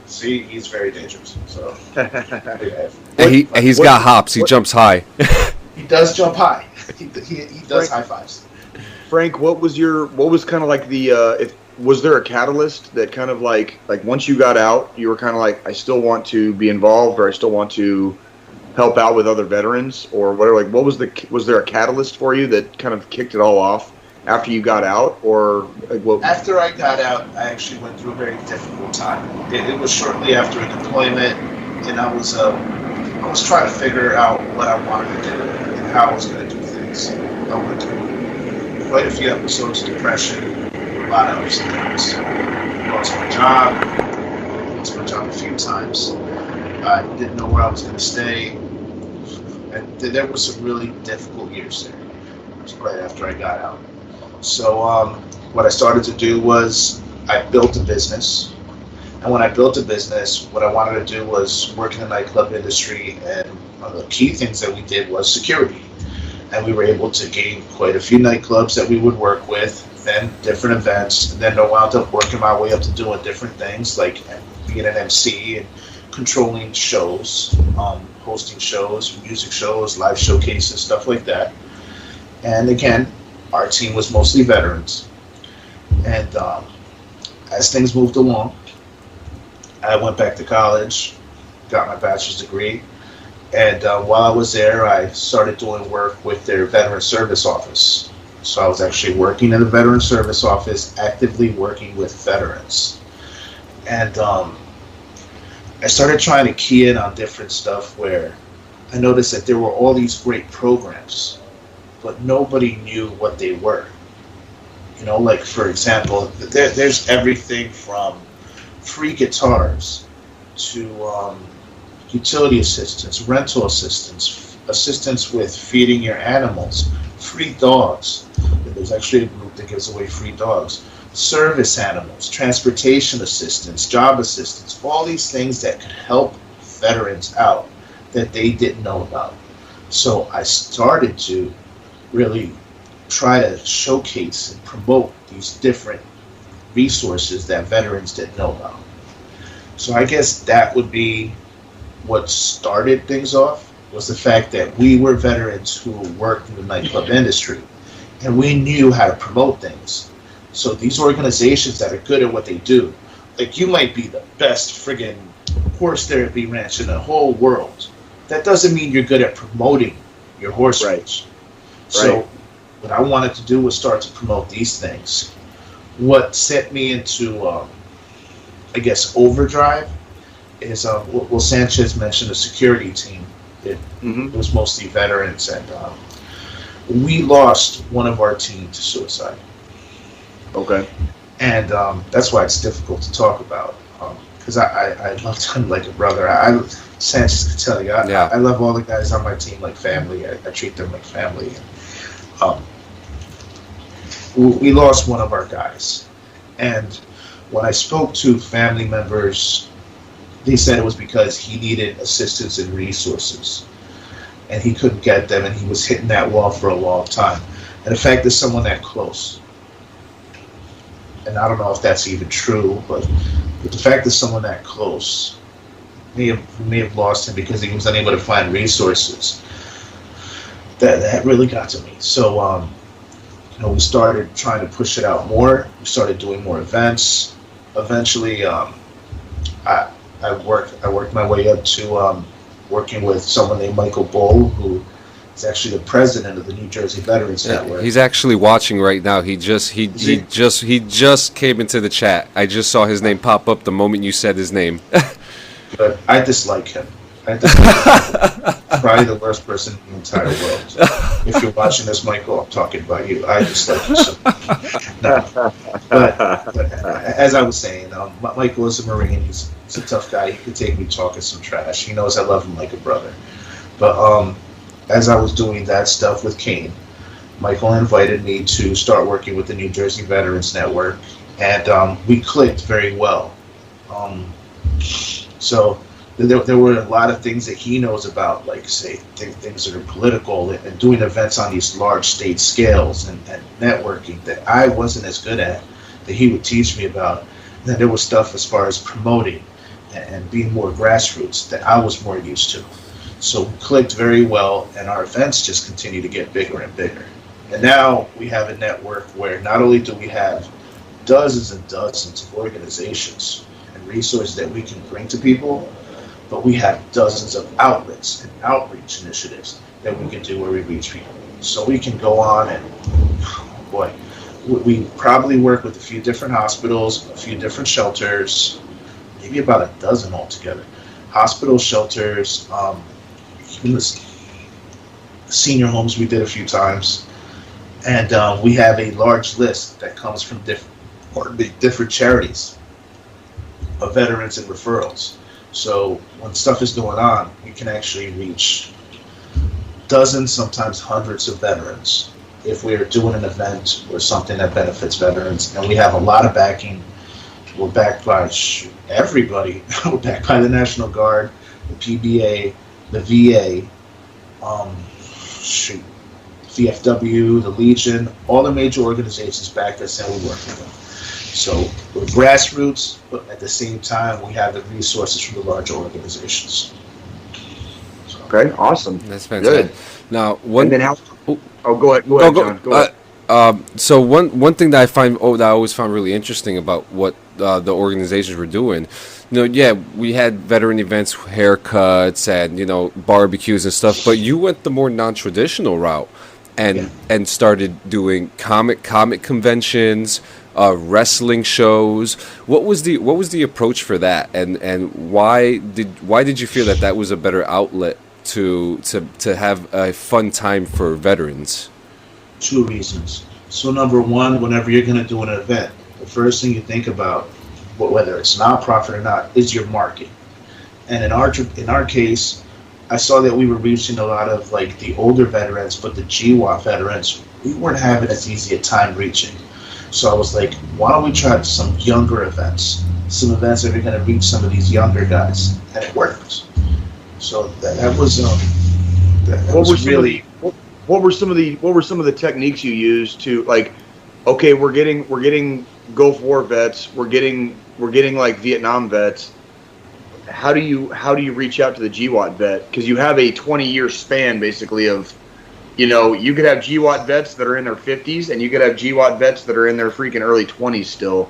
See, he's very dangerous. So he's got hops. He jumps high. He does jump high. He does high fives. Frank, what was kind of like was there a catalyst that kind of like once you got out, you were kind of like, I still want to be involved, or I still want to help out with other veterans, or whatever? Like, was there a catalyst for you that kind of kicked it all off after you got out, or like what? After I got out, I actually went through a very difficult time. It was shortly after a deployment, and I was trying to figure out what I wanted to do and how I was going to do things. I went through quite a few episodes of depression. A lot of ups and downs. Lost my job a few times. I didn't know where I was going to stay. And there was some really difficult years there. It was right after I got out. So what I started to do was I built a business. And when I built a business, what I wanted to do was work in the nightclub industry. And one of the key things that we did was security. And we were able to gain quite a few nightclubs that we would work with, then different events, and then I wound up working my way up to doing different things like being an MC and controlling shows, hosting shows, music shows, live showcases, stuff like that. And again, our team was mostly veterans. And as things moved along, I went back to college, got my bachelor's degree, and while I was there, I started doing work with their Veteran Service Office. So I was actually working in the Veteran Service Office, actively working with veterans. And I started trying to key in on different stuff where I noticed that there were all these great programs, but nobody knew what they were. You know, like, for example, there's everything from free guitars to utility assistance, rental assistance, assistance with feeding your animals, free dogs. There's actually a group that gives away free dogs. Service animals, transportation assistance, job assistance, all these things that could help veterans out that they didn't know about. So I started to really try to showcase and promote these different resources that veterans didn't know about. So I guess that would be what started things off, was the fact that we were veterans who worked in the nightclub industry, and we knew how to promote things. So these organizations that are good at what they do, like you might be the best friggin' horse therapy ranch in the whole world. That doesn't mean you're good at promoting your horse ranch. So what I wanted to do was start to promote these things. What set me into, I guess, overdrive is, Will Sanchez mentioned a security team. It was mostly veterans, and we lost one of our team to suicide. Okay. And that's why it's difficult to talk about, because I loved him like a brother. Sanchez could tell you, I love all the guys on my team like family. I treat them like family. We lost one of our guys, and when I spoke to family members, they said it was because he needed assistance and resources, and he couldn't get them, and he was hitting that wall for a long time. And the fact that someone that close, and I don't know if that's even true, but the fact that someone that close may have lost him because he was unable to find resources, that really got to me. So we started trying to push it out more. We started doing more events. Eventually, I worked my way up to working with someone named Michael Bull, who is actually the president of the New Jersey Veterans Network. He's actually watching right now. He just came into the chat. I just saw his name pop up the moment you said his name. But I dislike him. Probably the worst person in the entire world. If you're watching this, Michael, I'm talking about you. I dislike you so much. No. But as I was saying, Michael is a Marine. He's a tough guy. He could take me talking some trash. He knows I love him like a brother. But as I was doing that stuff with Kane, Michael invited me to start working with the New Jersey Veterans Network, and we clicked very well. So there were a lot of things that he knows about, like, say, things that are political, and doing events on these large state scales, and networking that I wasn't as good at, that he would teach me about. And then there was stuff as far as promoting and being more grassroots that I was more used to. So we clicked very well, and our events just continue to get bigger and bigger. And now we have a network where not only do we have dozens and dozens of organizations and resources that we can bring to people, but we have dozens of outlets and outreach initiatives that we can do where we reach people. So we can go on and, we probably work with a few different hospitals, a few different shelters, maybe about a dozen altogether. Hospitals, shelters, even the senior homes we did a few times. And we have a large list that comes from different charities of veterans and referrals. So when stuff is going on, we can actually reach dozens, sometimes hundreds of veterans if we are doing an event or something that benefits veterans. And we have a lot of backing. We're backed by everybody. We're backed by the National Guard, the PBA, the VA, VFW, the Legion, all the major organizations back us, and we work with them. So we're grassroots, but at the same time, we have the resources from the larger organizations. So. Okay, awesome. That's fantastic. Good. Now, go ahead. Go ahead, John. Go ahead. So one thing that that I always found really interesting about what the organizations were doing, we had veteran events, haircuts, and barbecues and stuff. But you went the more non-traditional route, and started doing comic conventions, wrestling shows. What was the approach for that, and why did you feel that was a better outlet to have a fun time for veterans? 2 reasons. So number one, whenever you're going to do an event, the first thing you think about, whether it's nonprofit or not, is your market. And in our case, I saw that we were reaching a lot of like the older veterans, but the GWAT veterans, we weren't having as easy a time reaching. So I was like, why don't we try some younger events, some events that are going to reach some of these younger guys, and it worked. So that was really. what were some of the techniques you used to, like, okay, we're getting Gulf War vets, we're getting like Vietnam vets. How do you reach out to the GWAT vet? Because you have a 20-year span basically of, you could have GWAT vets that are in their 50s, and you could have GWAT vets that are in their freaking early 20s still.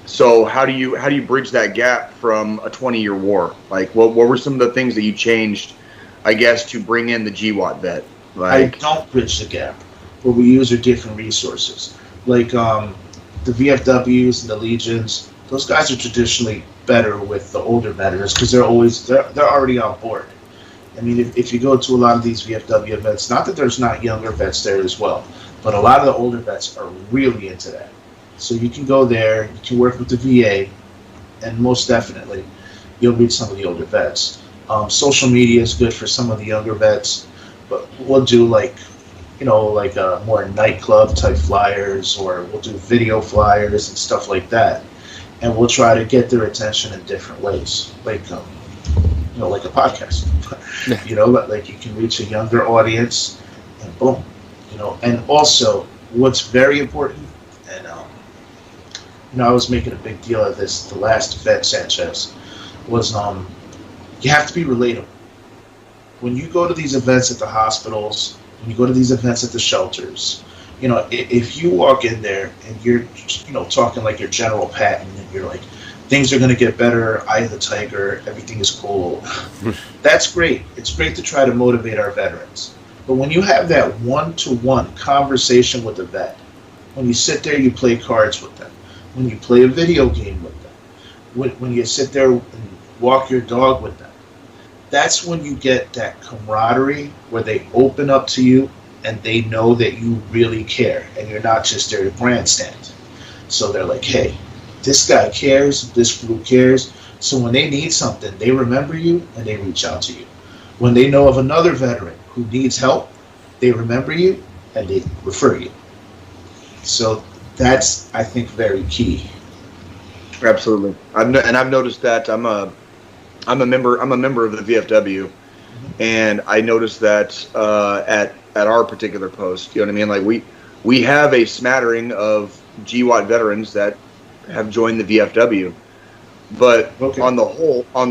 So how do you bridge that gap from a 20-year war? Like, what were some of the things that you changed, I guess, to bring in the GWAT vet? I Like, don't bridge the gap. What we use are different resources. Like the VFWs and the Legions, those guys are traditionally better with the older veterans because they're already on board. I mean, if you go to a lot of these VFW events, not that there's not younger vets there as well, but a lot of the older vets are really into that. So you can go there, you can work with the VA, and most definitely you'll meet some of the older vets. Social media is good for some of the younger vets, but we'll do like more nightclub type flyers, or we'll do video flyers and stuff like that, and we'll try to get their attention in different ways, like like a podcast. Like you can reach a younger audience, and boom, And also, what's very important, and I was making a big deal of this the last vet Sanchez, was you have to be relatable. When you go to these events at the hospitals, when you go to these events at the shelters, if you walk in there and you're, talking like your General Patton, and you're like, things are going to get better, eye of the tiger, everything is cool. That's great. It's great to try to motivate our veterans. But when you have that one-to-one conversation with a vet, when you sit there, you play cards with them, when you play a video game with them, when you sit there and walk your dog with them, that's when you get that camaraderie where they open up to you and they know that you really care and you're not just there to grandstand. So they're like, hey, this guy cares, this group cares. So when they need something, they remember you and they reach out to you. When they know of another veteran who needs help, they remember you and they refer you. So that's, I think, very key. absolutely. I've noticed that I'm a member of the VFW, and I noticed that at our particular post. You know what I mean? Like we have a smattering of GWAT veterans that have joined the VFW, but Okay. on the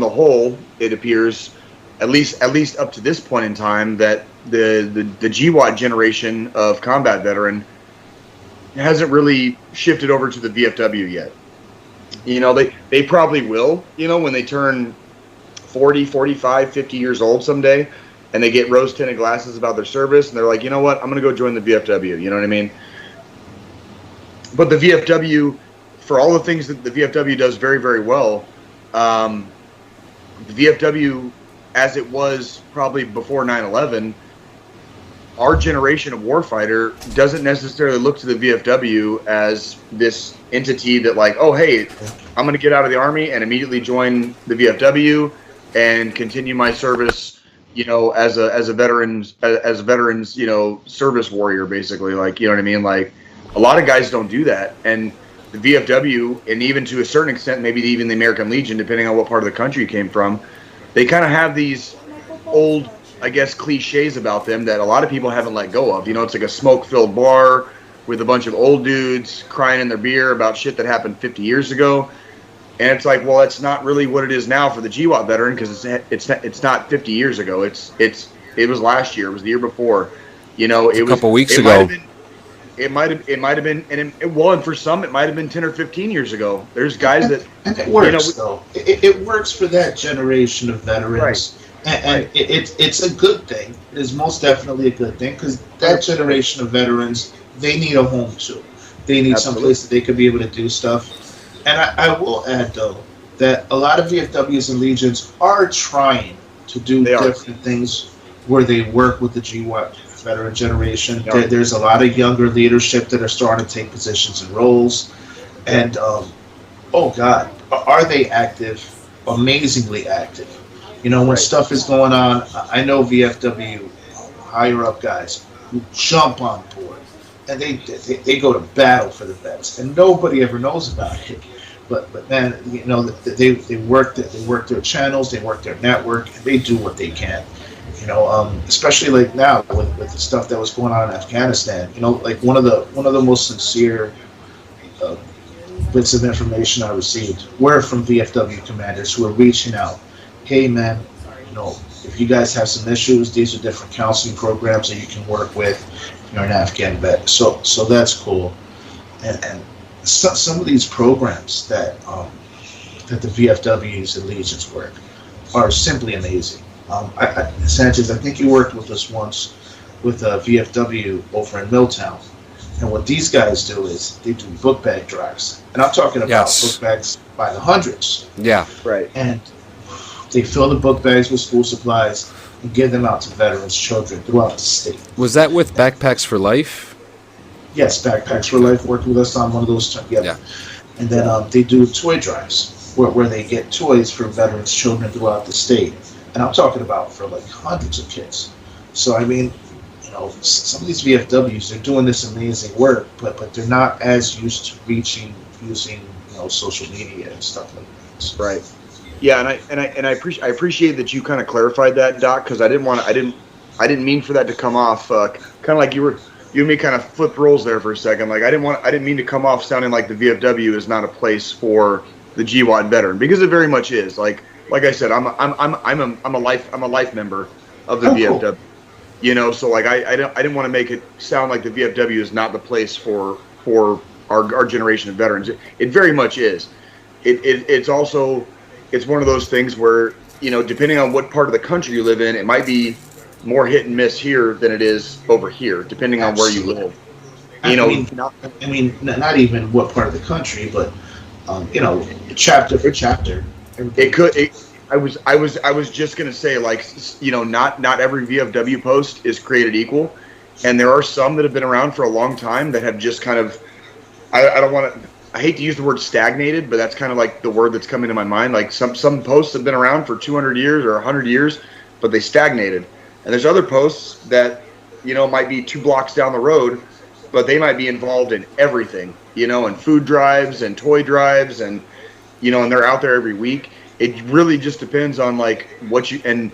whole, it appears, at least up to this point in time, that the GWAT generation of combat veteran hasn't really shifted over to the VFW yet. They probably will, when they turn 40, 45, 50 years old someday, and they get rose-tinted glasses about their service, and they're like, you know what, I'm going to go join the VFW. You know what I mean? But the VFW, for all the things that the VFW does very, very well, the VFW, as it was probably before 9/11, our generation of warfighter doesn't necessarily look to the VFW as this entity that, like, oh, hey, I'm going to get out of the Army and immediately join the VFW and continue my service, as a veterans service warrior, basically. Like, you know what I mean? Like, a lot of guys don't do that, and the VFW, and even to a certain extent, maybe even the American Legion, depending on what part of the country you came from, they kind of have these old, I guess, cliches about them that a lot of people haven't let go of. It's like a smoke-filled bar with a bunch of old dudes crying in their beer about shit that happened 50 years ago. And it's like, well, it's not really what it is now for the GWAT veteran, because it's not 50 years ago. It was last year. It was the year before. It was a couple weeks ago. It might have been, and for some, it might have been 10 or 15 years ago. There's guys that, and it works though. It works for that generation of veterans. Right. And it's a good thing. It is most definitely a good thing, because that generation of veterans, they need a home too. They need some place that they could be able to do stuff. And I will add, though, that a lot of VFWs and Legions are trying to do different things where they work with the GWAT veteran generation. Yeah. There's a lot of younger leadership that are starting to take positions and roles. And, oh, God, are they active? Amazingly active. When stuff is going on, I know VFW higher-up guys who jump on board. And they go to battle for the vets, and nobody ever knows about it. But man, they work their channels, they work their network, and they do what they can. Especially like now with the stuff that was going on in Afghanistan. Like one of the most sincere uh, bits of information I received were from VFW commanders who are reaching out. Hey, man, if you guys have some issues, these are different counseling programs that you can work with. You're an Afghan vet, so that's cool. And some of these programs that the VFWs and Legions work are simply amazing. Sanchez, I think you worked with us once with a VFW over in Milltown. And what these guys do is they do book bag drives. And I'm talking about book bags by the hundreds. Yeah. Right. And they fill the book bags with school supplies and give them out to veterans' children throughout the state. Was that with Backpacks for Life? Yes, Backpacks for Life worked with us on one of those. Yeah. And then they do toy drives where they get toys for veterans' children throughout the state. And I'm talking about for like hundreds of kids. So, I mean, some of these VFWs, they're doing this amazing work, but they're not as used to reaching using, social media and stuff like that. Right. Yeah, and I appreciate that you kind of clarified that, Doc, because I didn't mean for that to come off kind of like you and me kind of flipped roles there for a second. Like I didn't mean to come off sounding like the VFW is not a place for the GWOT veteran, because it very much is. Like I said, I'm a life member of the VFW. Cool. So like I didn't want to make it sound like the VFW is not the place for our generation of veterans. It very much is. It's also, it's one of those things where, depending on what part of the country you live in, it might be more hit and miss here than it is over here, depending on where you live. Not even what part of the country, but chapter for chapter. I was just gonna say, like, not every VFW post is created equal, and there are some that have been around for a long time that have just kind of, I hate to use the word stagnated, but that's kind of like the word that's coming to my mind. Like some posts have been around for 200 years or 100 years, but they stagnated. And there's other posts that, might be 2 blocks down the road, but they might be involved in everything, and food drives and toy drives and, and they're out there every week. It really just depends on like and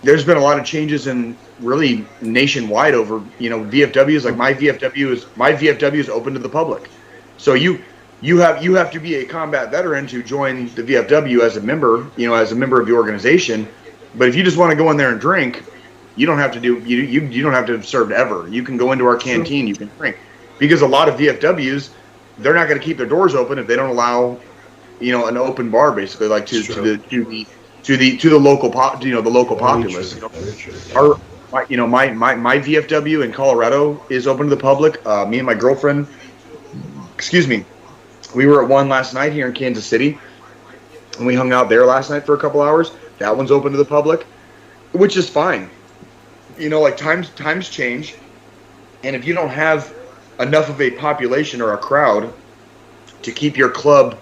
there's been a lot of changes in really nationwide over, VFWs. Like my VFW is open to the public. So you have to be a combat veteran to join the VFW as a member, as a member of the organization. But if you just want to go in there and drink, you don't have to you don't have to have served ever. You can go into our canteen, you can drink. Because a lot of VFWs, they're not going to keep their doors open if they don't allow, an open bar, basically, like to the local the local populace. My VFW in Colorado is open to the public. Me and my girlfriend, we were at one last night here in Kansas City, and we hung out there last night for a couple hours. That one's open to the public, which is fine. Like times change, and if you don't have enough of a population or a crowd to keep your club,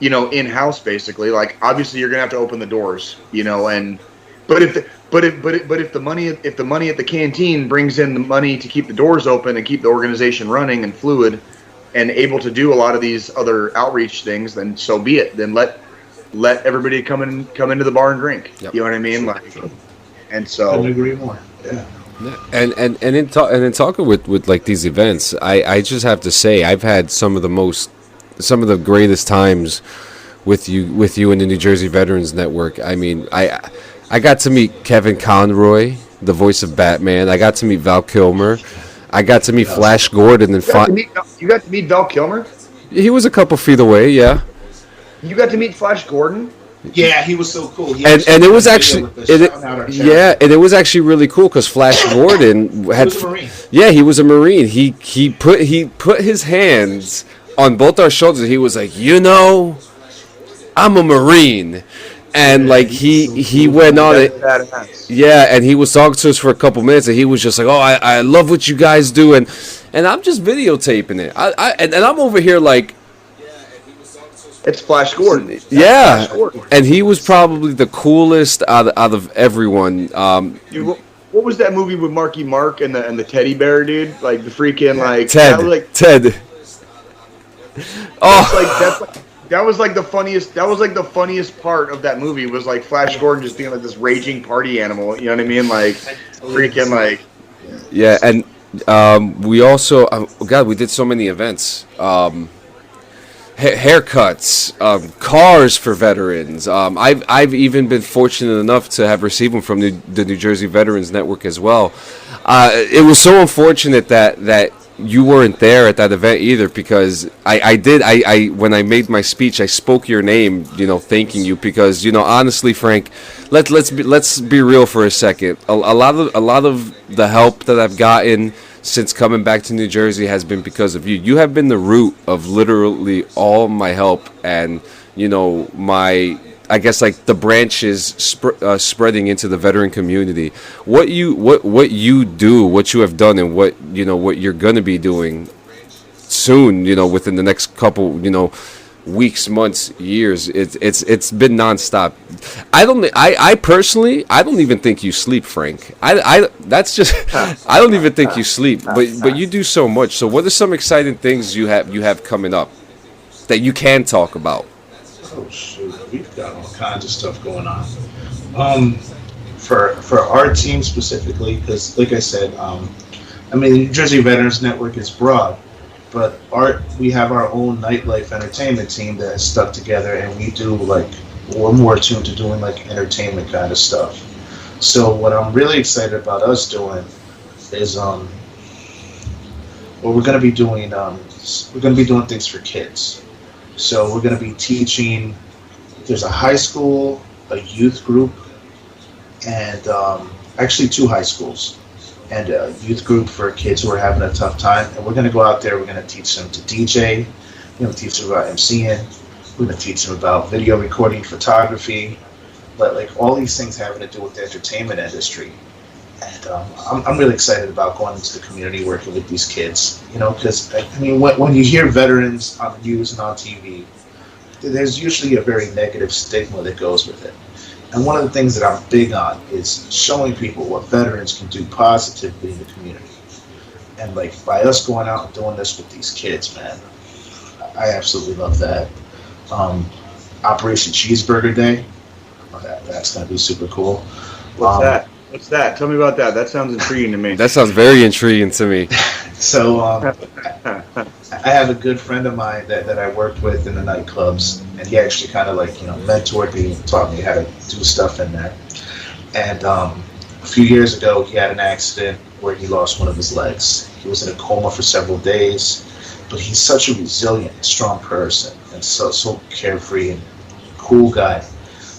in-house, basically, like obviously you're gonna have to open the doors, but if the money at the canteen brings in the money to keep the doors open and keep the organization running and fluid and able to do a lot of these other outreach things, then so be it. Then let everybody come into the bar and drink. Yep. You know what I mean? And so I couldn't agree more. Yeah. And in talking with like these events, I just have to say I've had some of the greatest times with you in the New Jersey Veterans Network. I mean, I got to meet Kevin Conroy, the voice of Batman. I got to meet Val Kilmer. I got to meet Flash Gordon. And you got to meet Val Kilmer? He was a couple feet away, yeah. You got to meet Flash Gordon? Yeah, he was so cool. And it was actually it was actually really cool because Flash Gordon had he was a Marine. Yeah, he was a Marine. He put his hands on both our shoulders. He was like, I'm a Marine. And like he went on it, yeah. And he was talking to us for a couple minutes, and he was just like, "Oh, I love what you guys do," and I'm just videotaping it. And I'm over here like, it's Flash Gordon. Yeah, Flash Gordon. And he was probably the coolest out of everyone. What was that movie with Marky Mark and the teddy bear dude? Like the freaking like Ted. Ted. Oh, that was like the funniest. That was like the funniest part of that movie was like Flash Gordon just being like this raging party animal. You know what I mean? Like freaking like. Yeah, and we also, God, we did so many events. Haircuts, cars for veterans. I've even been fortunate enough to have received them from the New Jersey Veterans Network as well. It was so unfortunate that you weren't there at that event either, because I when I made my speech, I spoke your name, thanking you, because honestly, Frank, let's be real for a second. A lot of the help that I've gotten since coming back to New Jersey has been because of you. You have been the root of literally all my help, and my, I guess, like the branches spreading into the veteran community. What you do, what you have done, and what you're gonna be doing soon, within the next couple, weeks, months, years. It's been nonstop. I personally, I don't even think you sleep, Frank. That's just I don't even think you sleep. But you do so much. So what are some exciting things you have coming up that you can talk about? Oh shoot, we've got all kinds of stuff going on. For our team specifically, because like I said, the New Jersey Veterans Network is broad, but we have our own nightlife entertainment team that is stuck together, and we're more attuned to doing like entertainment kind of stuff. So what I'm really excited about us doing is what we're going to be doing. We're going to be doing things for kids. So we're going to be teaching. There's a high school, a youth group, and actually 2 high schools, and a youth group for kids who are having a tough time. And we're going to go out there. We're going to teach them to DJ. We're going to teach them about MCing. We're going to teach them about video recording, photography, but like all these things having to do with the entertainment industry. And I'm really excited about going into the community, working with these kids. Because when you hear veterans on the news and on TV, there's usually a very negative stigma that goes with it. And one of the things that I'm big on is showing people what veterans can do positively in the community. And like by us going out and doing this with these kids, man, I absolutely love that. Operation Cheeseburger Day, that's going to be super cool. What's that? What's that? Tell me about that. That sounds intriguing to me. That sounds very intriguing to me. So I have a good friend of mine that I worked with in the nightclubs, and he actually kind of mentored me and taught me how to do stuff in there. And a few years ago, he had an accident where he lost one of his legs. He was in a coma for several days, but he's such a resilient, strong person, and so carefree and cool guy.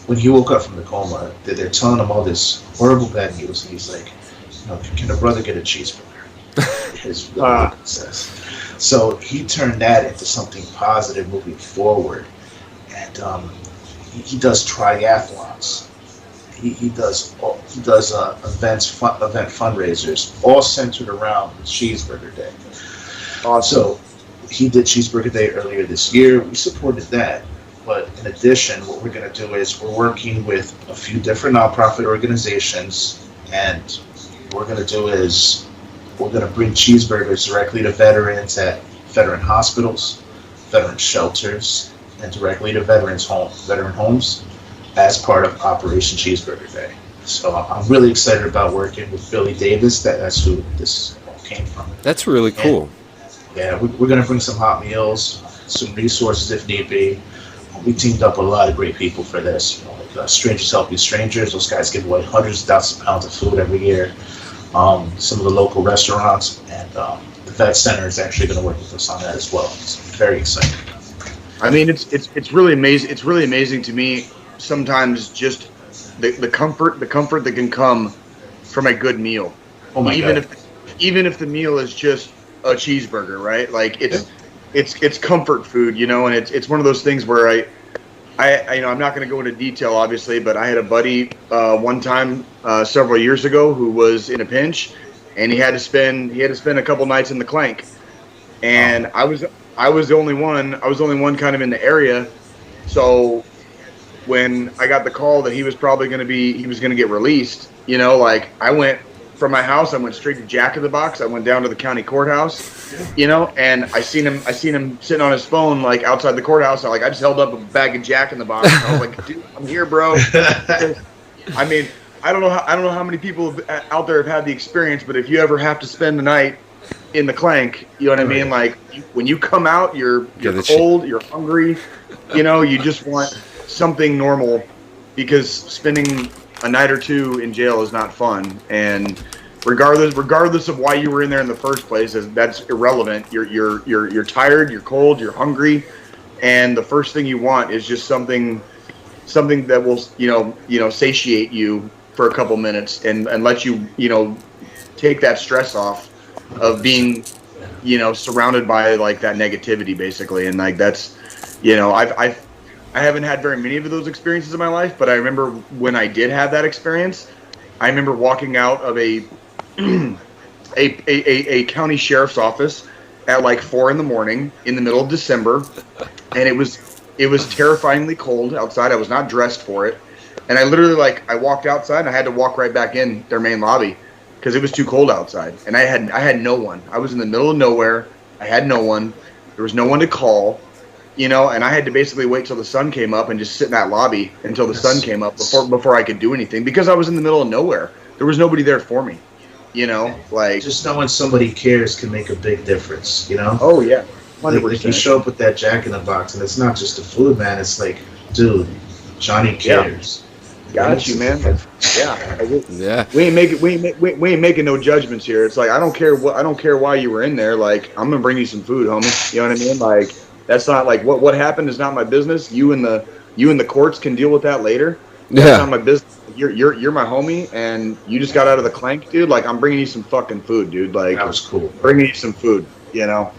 When he woke up from the coma, they're telling him all this horrible bad news, and he's like, can a brother get a cheeseburger? His really says. So he turned that into something positive moving forward, and he does triathlons. He does event fundraisers, all centered around Cheeseburger Day. Awesome. So he did Cheeseburger Day earlier this year. We supported that. But in addition, what we're going to do is we're working with a few different nonprofit organizations, and what we're going to do is we're going to bring cheeseburgers directly to veterans at veteran hospitals, veteran shelters, and directly to veteran homes as part of Operation Cheeseburger Day. So I'm really excited about working with Billy Davis. That's who this all came from. That's really cool. And, yeah, we're going to bring some hot meals, some resources if need be. We teamed up with a lot of great people for this. Strangers Helping Strangers. Those guys give away hundreds of thousands of pounds of food every year. Some of the local restaurants, and the Vet Center is actually going to work with us on that as well. It's very exciting. I mean, it's really amazing. It's really amazing to me sometimes just the comfort that can come from a good meal. Oh my God. Even if the meal is just a cheeseburger, right? Like it's comfort food, and it's one of those things where I I'm not going to go into detail, obviously, but I had a buddy one time several years ago who was in a pinch, and he had to spend a couple nights in the Clank, and I was the only one kind of in the area, so when I got the call that he was going to get released, I went from my house, I went straight to Jack in the Box. I went down to the county courthouse, and I seen him sitting on his phone like outside the courthouse. I just held up a bag of Jack in the Box. And I was like, dude, I'm here, bro. I mean, I don't know how many people out there have had the experience, but if you ever have to spend the night in the clank, you know what I mean? Like when you come out, you're cold, you're hungry, you just want something normal, because spending a night or two in jail is not fun. And regardless of why you were in there in the first place, that's irrelevant. You're tired, you're cold, you're hungry, and the first thing you want is just something that will satiate you for a couple minutes and let you take that stress off of being surrounded by like that negativity basically. And like that's I haven't had very many of those experiences in my life, but I remember when I did have that experience, I remember walking out of a county sheriff's office at like 4 a.m. in the middle of December, and it was terrifyingly cold outside. I was not dressed for it, and I literally I walked outside and I had to walk right back in their main lobby because it was too cold outside, and I had no one. I was in the middle of nowhere. I had no one. There was no one to call. And I had to basically wait till the sun came up and just sit in that lobby until the sun came up before I could do anything, because I was in the middle of nowhere. There was nobody there for me, Just knowing somebody cares can make a big difference, Oh, yeah. 100%. If you show up with that Jack in the Box, and it's not just the food, man, it's like, dude, Johnny cares. Yeah. Got you, man. Yeah. We ain't making no judgments here. It's like I don't care why you were in there. Like, I'm gonna bring you some food, homie. You know what I mean? Like, that's not like what happened is not my business. You and the courts can deal with that later. That's not my business. You're my homie, and you just got out of the clank, dude. Like, I'm bringing you some fucking food, dude. Like, that was cool. Bringing you some food,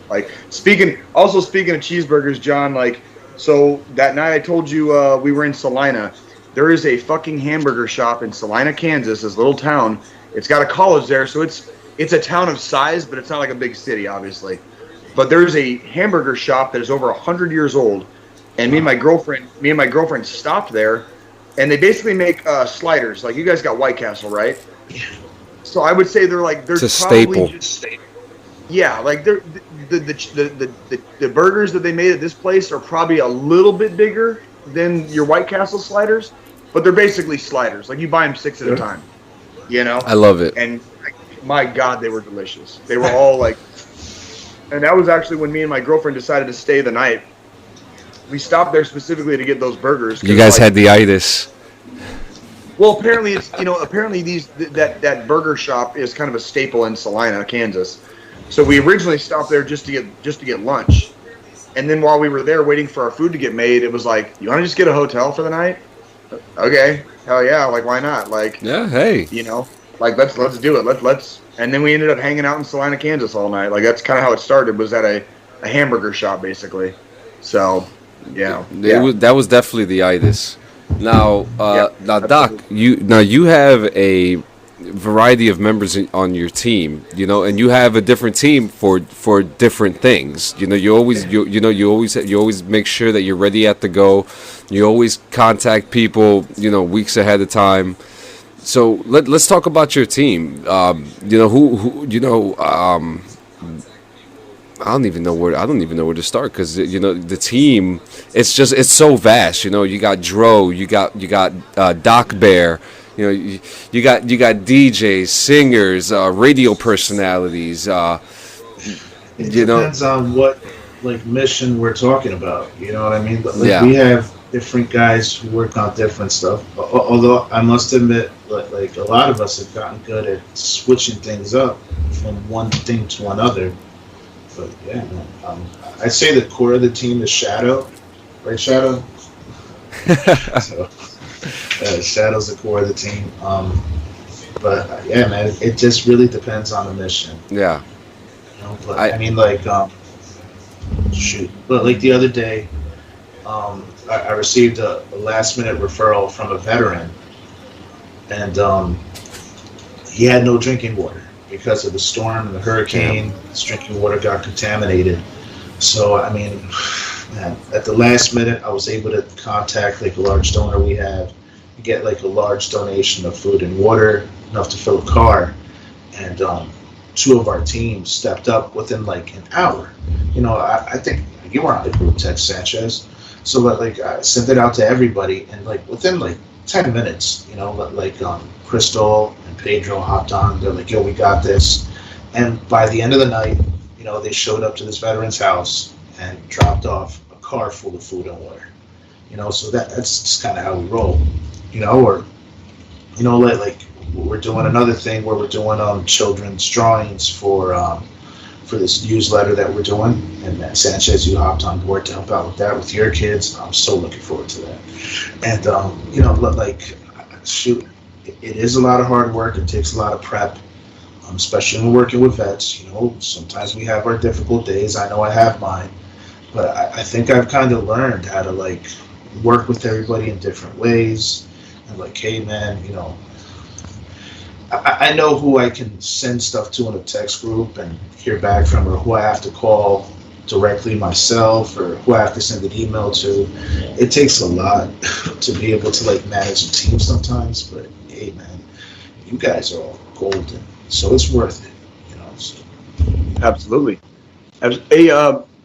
Like, speaking of cheeseburgers, John. Like, so that night I told you we were in Salina. There is a fucking hamburger shop in Salina, Kansas, this little town. It's got a college there, so it's a town of size, but it's not like a big city, obviously. But there's a hamburger shop that is over 100 years old, and me and my girlfriend stopped there, and they basically make sliders. Like, you guys got White Castle, right? So I would say they're it's a probably staple. Yeah, like the burgers that they made at this place are probably a little bit bigger than your White Castle sliders, but they're basically sliders. Like, you buy them 6 at a time. I love it. And my God, they were delicious. They were all like. And that was actually when me and my girlfriend decided to stay the night. We stopped there specifically to get those burgers. You guys had the itis. Well, apparently that burger shop is kind of a staple in Salina, Kansas. So we originally stopped there just to get lunch. And then while we were there waiting for our food to get made, it was like, you want to just get a hotel for the night? Okay, hell yeah! Like, why not? Like, yeah, hey, like let's do it. Let's. And then we ended up hanging out in Salina, Kansas all night. Like, that's kind of how it started. Was at a hamburger shop basically. So, that was definitely the itis. Now, Doc, you have a variety of members on your team, and you have a different team for different things. You always make sure that you're ready at the go. You always contact people, weeks ahead of time. So let's talk about your team. I don't even know where to start, because the team, it's so vast. You got Dro, you got Doc Bear. You got DJs, singers, radio personalities. It depends on what mission we're talking about. You know what I mean? But we have different guys who work on different stuff. Although I must admit, like a lot of us have gotten good at switching things up from one thing to another. But yeah, I'd say the core of the team is Shadow, right? Shadow. So, Shadow's the core of the team. But yeah, man, it just really depends on the mission. Yeah. But But like the other day, I received a last-minute referral from a veteran, and he had no drinking water because of the storm and the hurricane. His drinking water got contaminated. So, I mean, man, at the last minute, I was able to contact a large donor we have, get a large donation of food and water, enough to fill a car. and two of our teams stepped up within like an hour. I think you were on the group text, Sanchez. So like I sent it out to everybody, and like within like 10 minutes, Crystal and Pedro hopped on. They're like, "Yo, we got this." And by the end of the night, they showed up to this veteran's house and dropped off a car full of food and water. So that's just kind of how we roll. Or like we're doing another thing where we're doing children's drawings for this newsletter that we're doing, and Sanchez, you hopped on board to help out with that with your kids. I'm so looking forward to that. And like shoot, it is a lot of hard work. It takes a lot of prep, especially when working with vets. Sometimes we have our difficult days. I know I have mine, but I think I've kind of learned how to like work with everybody in different ways. And like, hey man, I know who I can send stuff to in a text group and hear back from, or who I have to call directly myself, or who I have to send an email to. It takes a lot to be able to like manage a team sometimes, but hey man, you guys are all golden, so it's worth it, So. Absolutely. Hey,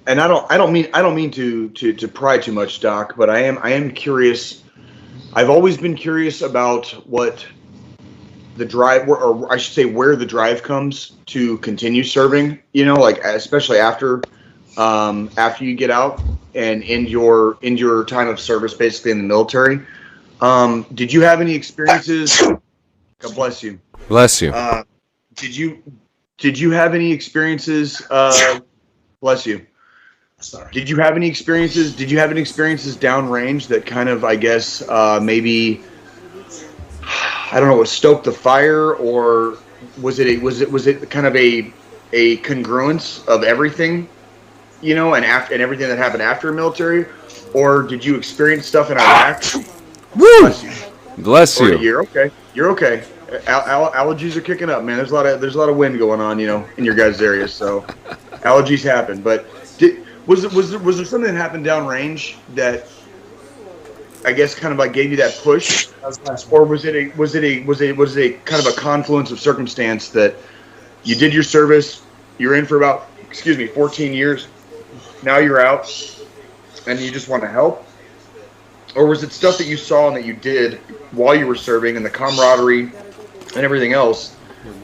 and I don't mean to pry too much, Doc, but I am curious. I've always been curious about what the drive, or I should say, where the drive comes to continue serving. Like especially after you get out and end your time of service, basically in the military. Did you have any experiences? God bless you. Bless you. Did you have any experiences? Bless you. Sorry. Did you have any experiences downrange that kind of, I guess, maybe, I don't know, stoked the fire, or was it kind of a congruence of everything, and everything that happened after military, or did you experience stuff in Iraq? Woo! Bless you. Bless you. You're okay. You're okay. Allergies are kicking up, man. There's a lot of wind going on, in your guys' area, so allergies happen. But was there something that happened downrange that, I guess, kind of like gave you that push, or was it a kind of a confluence of circumstance that you did your service, you're in for about 14 years, now you're out, and you just want to help, or was it stuff that you saw and that you did while you were serving, and the camaraderie and everything else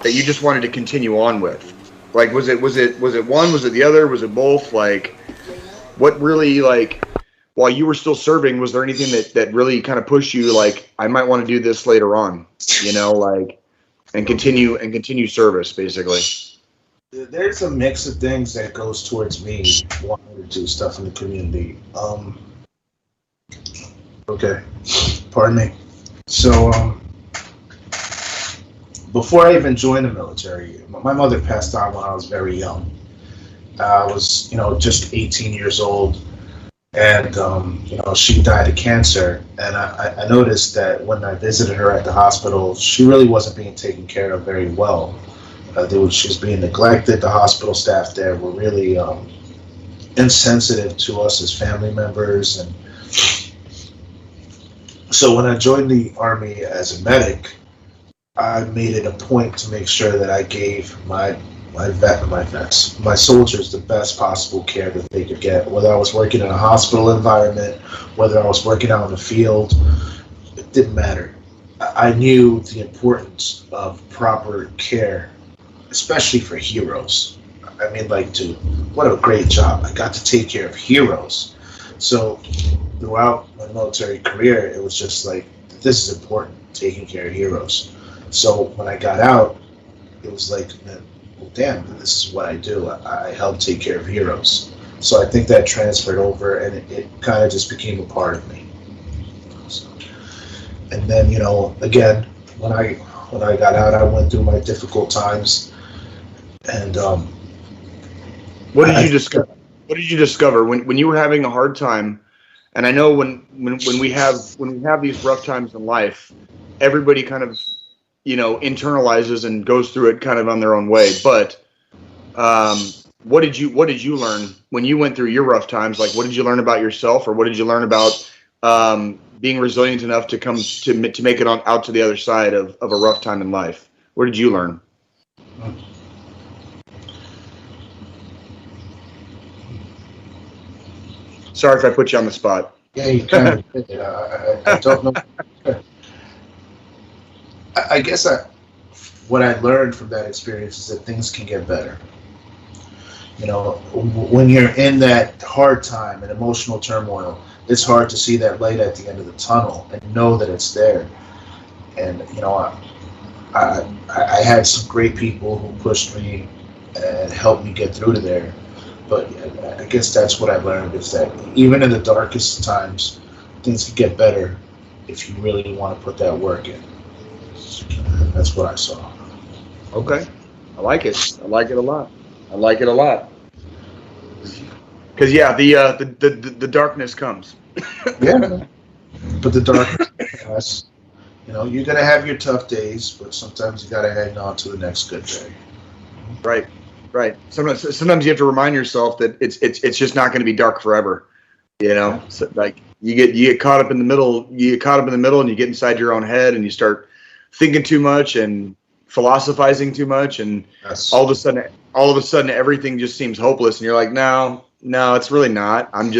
that you just wanted to continue on with? Like, was it one, was it the other, was it both? Like, what really, like, while you were still serving, was there anything that really kind of pushed you, like, I might want to do this later on, like, and continue service, basically? There's a mix of things that goes towards me wanting to do stuff in the community. Okay, pardon me. So, before I even joined the military, my mother passed on when I was very young. I was, just 18 years old. And, she died of cancer. And I noticed that when I visited her at the hospital, she really wasn't being taken care of very well. She was being neglected. The hospital staff there were really insensitive to us as family members. And so when I joined the Army as a medic, I made it a point to make sure that I gave my soldiers the best possible care that they could get, whether I was working in a hospital environment, whether I was working out in the field, it didn't matter. I knew the importance of proper care, especially for heroes. I mean, like, dude, what a great job. I got to take care of heroes. So throughout my military career, it was just like, this is important, taking care of heroes. So when I got out, it was like, man, well, damn, this is what I do. I help take care of heroes. So I think that transferred over, and it kind of just became a part of me. So, and then, again, when I got out, I went through my difficult times. And what did you discover? What did you discover when you were having a hard time? And I know when we have these rough times in life, everybody kind of internalizes and goes through it kind of on their own way. But what did you learn when you went through your rough times? Like, what did you learn about yourself, or what did you learn about being resilient enough to come to make it out to the other side of a rough time in life? What did you learn? Mm. Sorry if I put you on the spot. Yeah, you kind of did. I don't know. I guess what I learned from that experience is that things can get better. You know, when you're in that hard time and emotional turmoil, it's hard to see that light at the end of the tunnel and know that it's there. And you know, I had some great people who pushed me and helped me get through to there. But I guess that's what I learned is that even in the darkest times, things can get better if you really want to put that work in. That's what I saw. Okay, I like it. I like it a lot. I like it a lot. Because yeah, the darkness comes. Yeah, but the darkness, yes, you know, you're gonna have your tough days, but sometimes you gotta hang on to the next good day. Right, right. Sometimes you have to remind yourself that it's just not going to be dark forever. You know, so, like you get caught up in the middle. You get caught up in the middle, and you get inside your own head, and you start thinking too much and philosophizing too much, and Yes. all of a sudden, everything just seems hopeless, and you're like, no, it's really not. I'm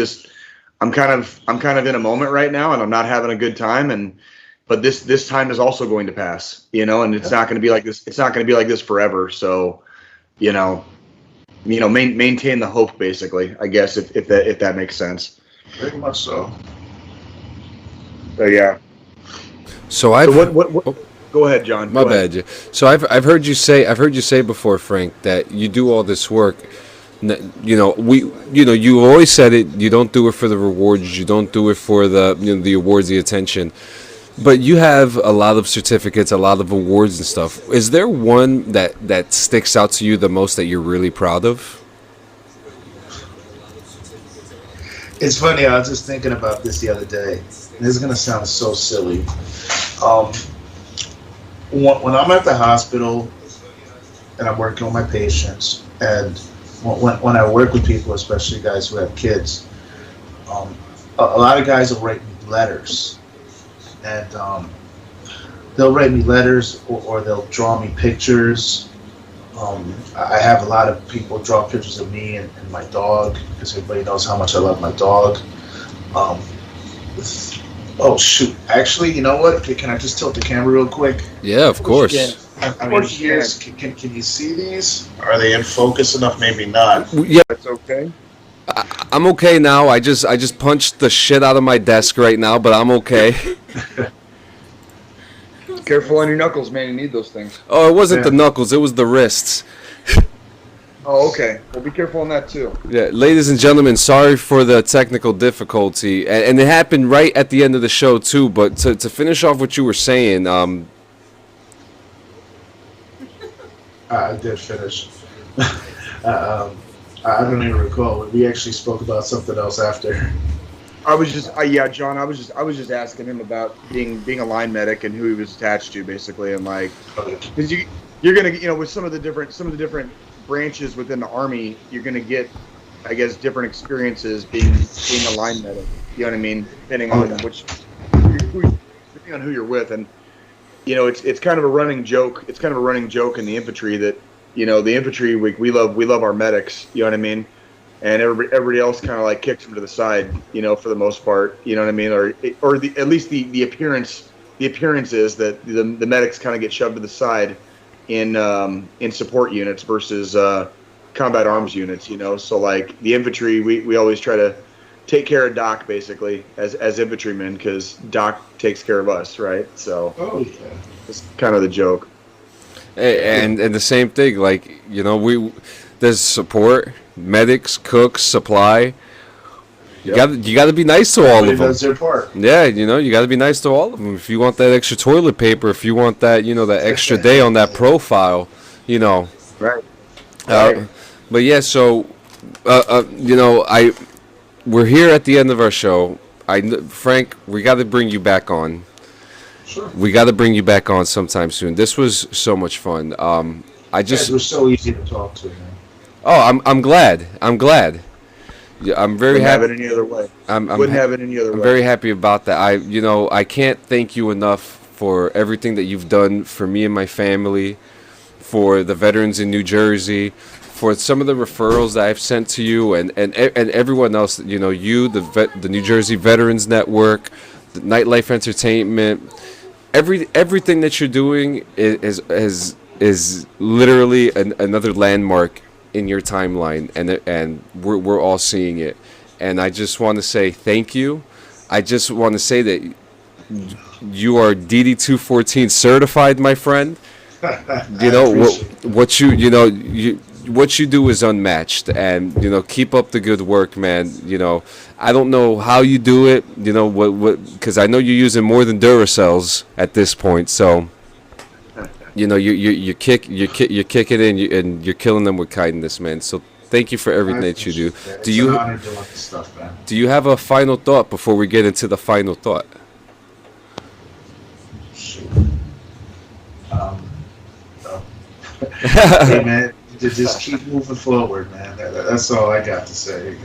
kind of in a moment right now, and I'm not having a good time, but this time is also going to pass, you know, and it's not going to be like this. It's not going to be like this forever. So, you know, maintain the hope, basically, I guess, if that makes sense. Very much so. So yeah. So I've What go ahead, John. my Go ahead. bad. So I've heard you say before, Frank, that you do all this work. You know, you always said it. You don't do it for the rewards. You don't do it for the awards, the attention. But you have a lot of certificates, a lot of awards and stuff. Is there one that sticks out to you the most that you're really proud of? It's funny. I was just thinking about this the other day. This is gonna sound so silly. Um, when I'm at the hospital and I'm working with my patients, and when I work with people, especially guys who have kids, a lot of guys will write me letters, and they'll write me letters or they'll draw me pictures. I have a lot of people draw pictures of me and my dog because everybody knows how much I love my dog. Um, oh shoot! Actually, you know what? Can I just tilt the camera real quick? Yeah, of course. I mean, here's, can you see these? Are they in focus enough? Maybe not. Yeah, That's okay. I'm okay now. I just punched the shit out of my desk right now, but I'm okay. Careful on your knuckles, man. You need those things. Oh, it wasn't the Yeah. knuckles; it was the wrists. Oh, okay. Well, be careful on that too. Yeah, ladies and gentlemen, sorry for the technical difficulty, and it happened right at the end of the show too. But to finish off what you were saying, I did finish. I don't even recall. We actually spoke about something else after. I was just, yeah, John. I was just asking him about being a line medic and who he was attached to, basically, and like, because you're gonna, with some of the different branches within the Army, you're gonna get, I guess, different experiences being a line medic. You know what I mean? Depending on depending on who you're with, and it's kind of a running joke. It's kind of a running joke in the infantry that the infantry we love our medics. You know what I mean? And everybody else kind of like kicks them to the side, for the most part, you know what I mean, or at least the appearance is that the medics kind of get shoved to the side in support units versus combat arms units, So like the infantry, we always try to take care of Doc basically as infantrymen because Doc takes care of us, right? So it's kind of the joke. and the same thing, like there's support, medics, cooks, supply. You got to be nice to all of them. Does their part. Yeah, you got to be nice to all of them. If you want that extra toilet paper, if you want that, that extra day on that profile, Right. But yeah, so we're here at the end of our show. Frank, we got to bring you back on. Sure. We got to bring you back on sometime soon. This was so much fun. Guys were so easy to talk to, man. Oh, I'm glad. Yeah, I'm very happy. Wouldn't have it any other way. Wouldn't have it any other way. I'm very happy about that. I can't thank you enough for everything that you've done for me and my family, for the veterans in New Jersey, for some of the referrals that I've sent to you, and everyone else. You know, the New Jersey Veterans Network, the Nightlife Entertainment, everything that you're doing is literally another landmark in your timeline, and we're all seeing it. And I just want to say thank you. I just want to say that you are DD214 certified, my friend. You know what what you do is unmatched, and keep up the good work, man. I don't know how you do it. What because I know you're using more than Duracells at this point, so you're kicking in, and you're killing them with kindness, man. So thank you for everything that you do. It's an honor doing this stuff, man. Do you have a final thought before we get into the final thought? Shoot. No. Hey, man, just keep moving forward, man. That's all I got to say.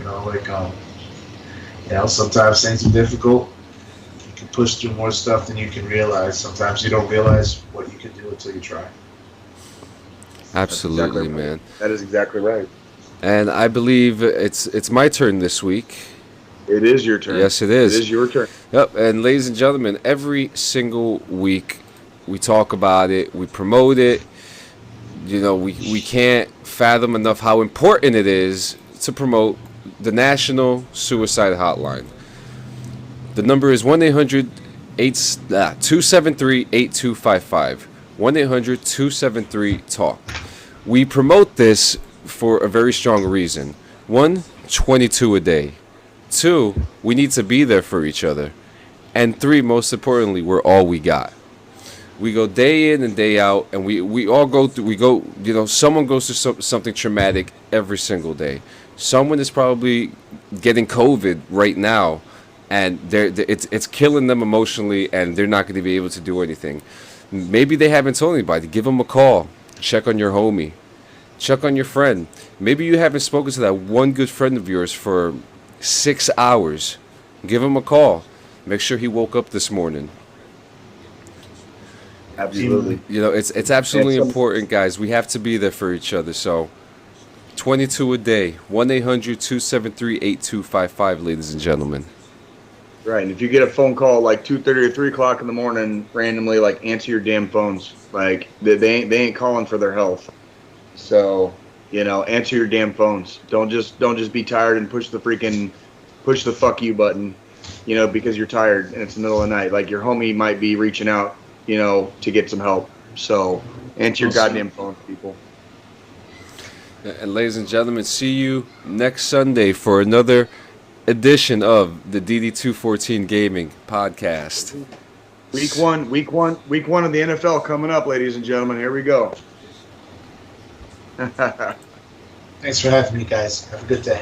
Sometimes things are difficult. You can push through more stuff than you can realize. Sometimes you don't realize what you can do until you try. Absolutely, exactly right. Man. That is exactly right. And I believe it's my turn this week. It is your turn. Yes, it is. It is your turn. Yep. And ladies and gentlemen, every single week we talk about it, we promote it. We can't fathom enough how important it is to promote the National Suicide Hotline. The number is 1-800-273-8255. 1-800-273-TALK. We promote this for a very strong reason. 1, 22 a day. 2, we need to be there for each other. And 3, most importantly, we're all we got. We go day in and day out, and we all go through, someone goes through something traumatic every single day. Someone is probably getting COVID right now, and it's killing them emotionally, and they're not going to be able to do anything. Maybe they haven't told anybody. Give them a call. Check on your homie. Check on your friend. Maybe you haven't spoken to that one good friend of yours for 6 hours. Give him a call. Make sure he woke up this morning. Absolutely. It's absolutely important, guys. We have to be there for each other. So 22 a day. 1-800-273-8255, ladies and gentlemen. Right, and if you get a phone call like 2:30 or 3 o'clock in the morning randomly, like, answer your damn phones. Like, they ain't calling for their health. So, answer your damn phones. Don't just be tired and push the fuck you button, because you're tired and it's the middle of the night. Like, your homie might be reaching out, to get some help. So, answer your goddamn phones, people. And ladies and gentlemen, see you next Sunday for another edition of the DD214 Gaming Podcast. Week one of the NFL coming up, ladies and gentlemen. Here we go. Thanks for having me, guys. Have a good day.